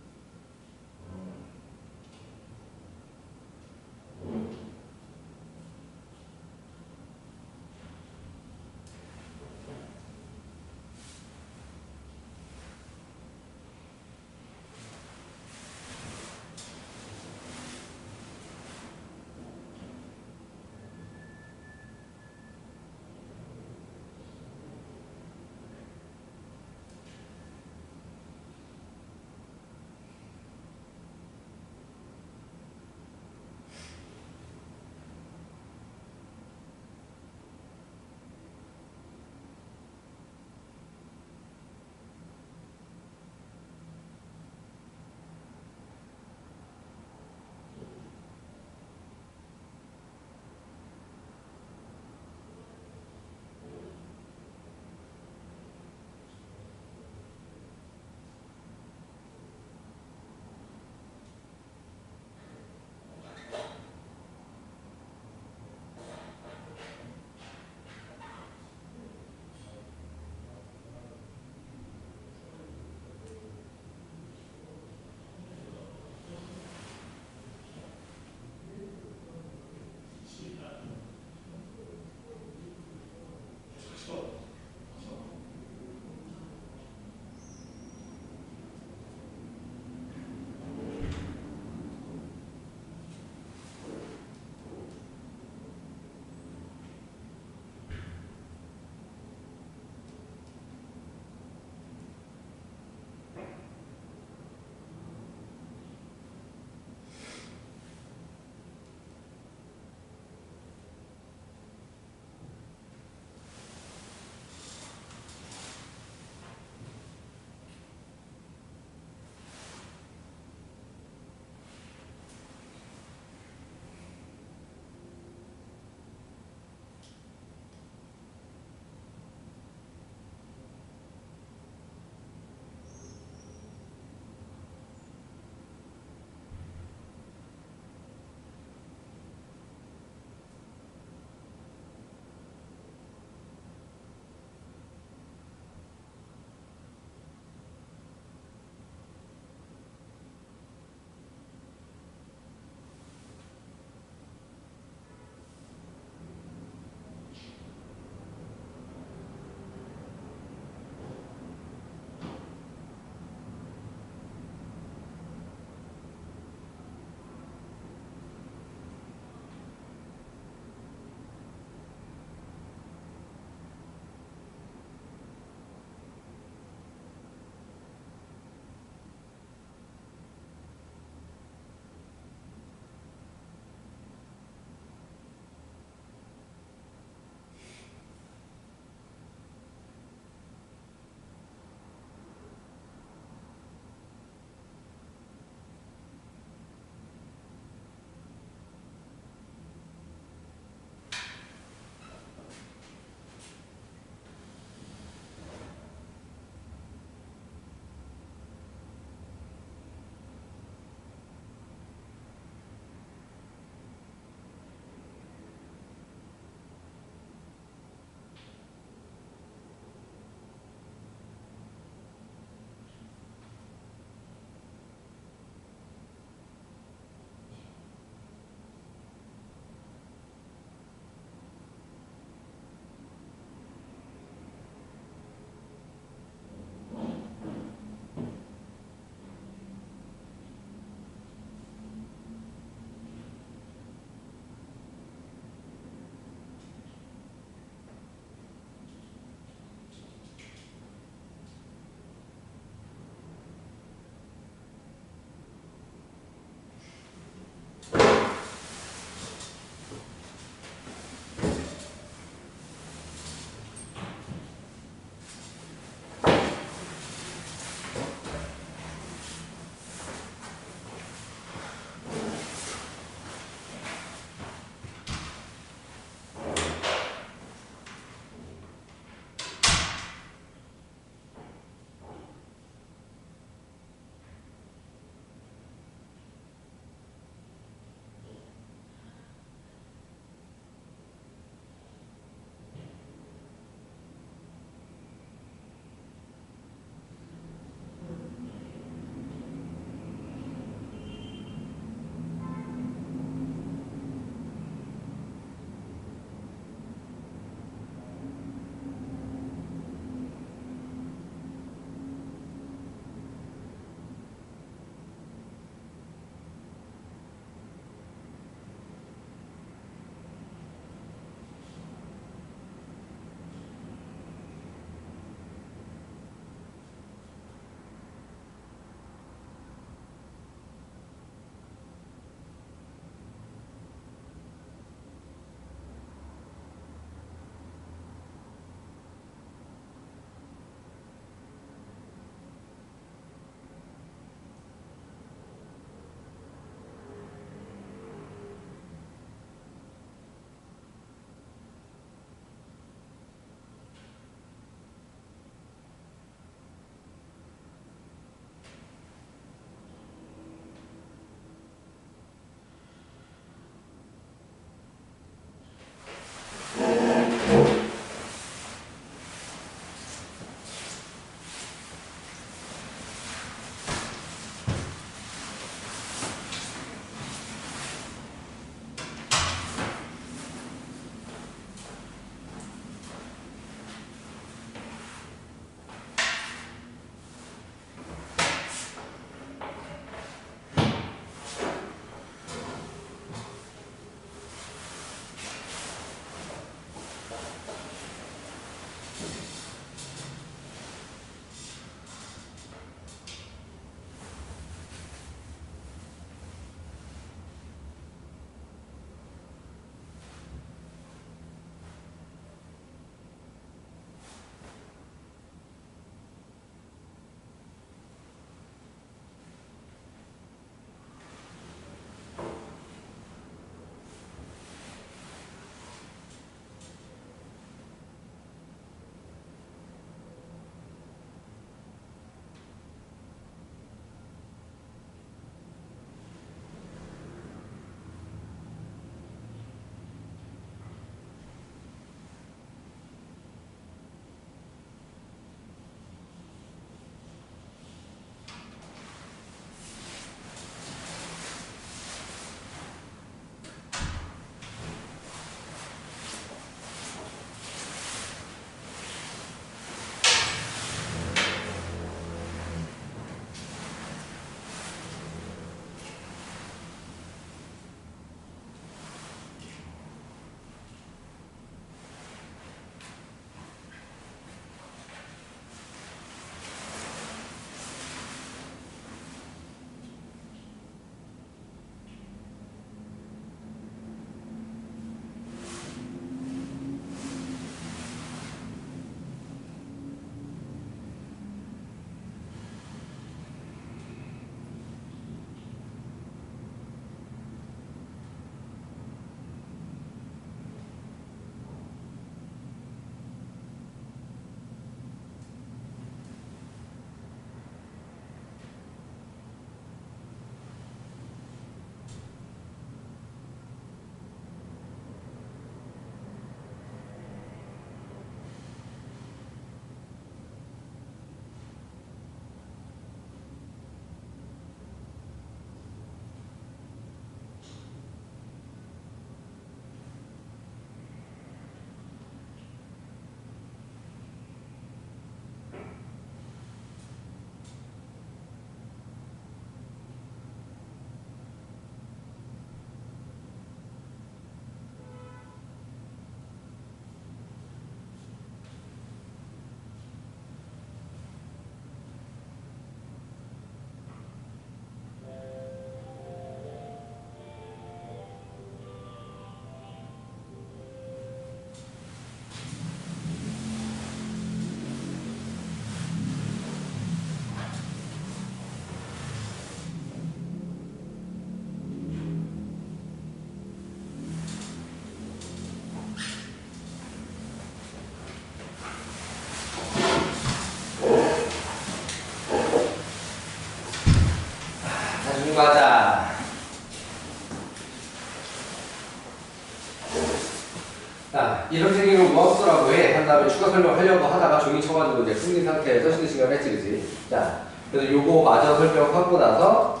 이런 생기면 우함수라고 해. 한 다음에 추가 설명하려고 하다가 종이 쳐가지고 이제 끊긴 상태에서 쉬는 시간을 했지, 그지? 자, 그래서 요거 마저 설명하고 나서,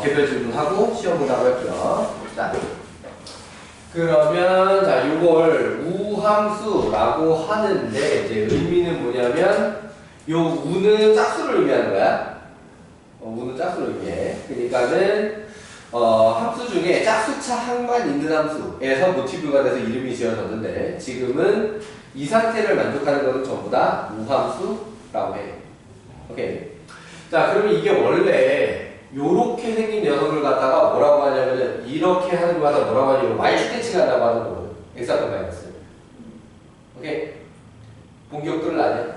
개별 질문하고 시험 문하고 할게요. 자, 그러면, 자, 요걸 우함수라고 하는데, 이제 의미는 뭐냐면, 요 우는 짝수를 의미하는 거야. 우는 짝수를 의미해. 그러니까는, 함수 중에 짝수차 항만 있는 함수에서 모티브가 돼서 이름이 지어졌는데 지금은 이 상태를 만족하는 것은 전부 다 우함수라고 해. 오케이. 자, 그러면 이게 원래 요렇게 생긴 녀석을 갖다가 뭐라고 하냐면은 이렇게 하는 거 갖다 뭐라고 하냐면 y축 대칭한다고 하는 거거든. x 앞에 마이너스. 오케이. 본격들을 아냐?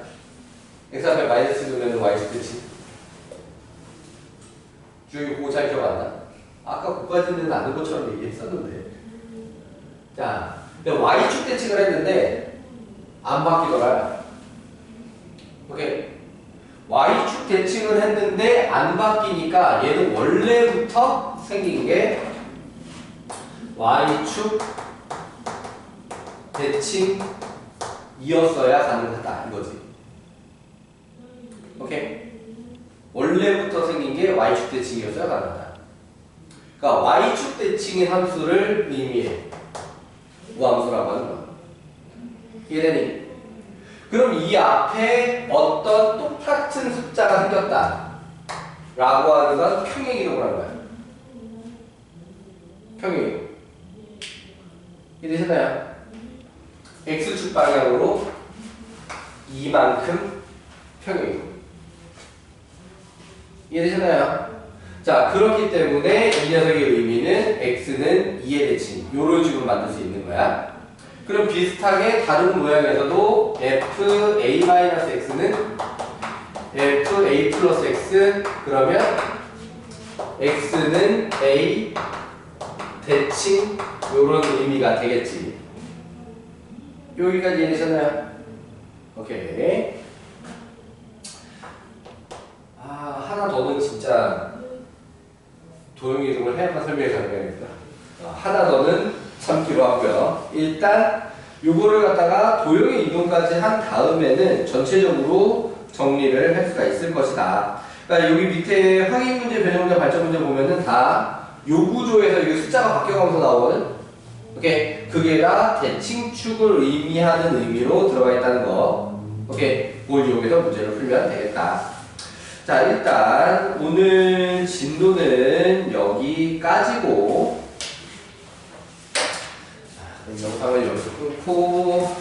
x 앞에 마이너스 두면 y축 대칭. 주혁이 그거 잘 기억 안 나? 아까 그까지는 아는 것처럼 얘기했었는데. 자, y축 대칭을 했는데 안 바뀌더라. 오케이. y축 대칭을 했는데 안 바뀌니까 얘는 원래부터 생긴 게 y축 대칭이었어야 가능하다 이거지. 오케이. 원래부터 생긴 게 y축 대칭이었어야 가능하다. 그러니까 y축 대칭의 함수를 의미해. 우함수라고 하는 거야. 이해되니? 그럼 이 앞에 어떤 똑같은 숫자가 생겼다 라고 하는 건 평행이동을 하는 거야. 평행이동. 이해되셨나요? x축 방향으로 이만큼 평행이동. 이해되셨나요? 자, 그렇기 때문에 이 녀석의 의미는 x는 2의 대칭 요런 식으로 만들 수 있는 거야. 그럼 비슷하게 다른 모양에서도 fa-x는 fa 플러스 x 그러면 x는 a 대칭 요런 의미가 되겠지. 여기까지 이해되셨나요? 오케이. 하나 더는 진짜 도형이 이동을 해야만 설명이 가능하겠다. 하나 더는 참기로 하고요. 일단 요거를 갖다가 도형의 이동까지 한 다음에는 전체적으로 정리를 할 수가 있을 것이다. 그러니까 여기 밑에 확인 문제, 변형 문제, 발전 문제 보면은 다 요 구조에서 이게 숫자가 바뀌어가면서 나오거든. 오케이. 그게 다 대칭축을 의미하는 의미로 들어가 있다는 거. 오케이. 그걸 이용해서 문제를 풀면 되겠다. 자, 일단 오늘 진도는 여기까지고 영상을 여기서 끊고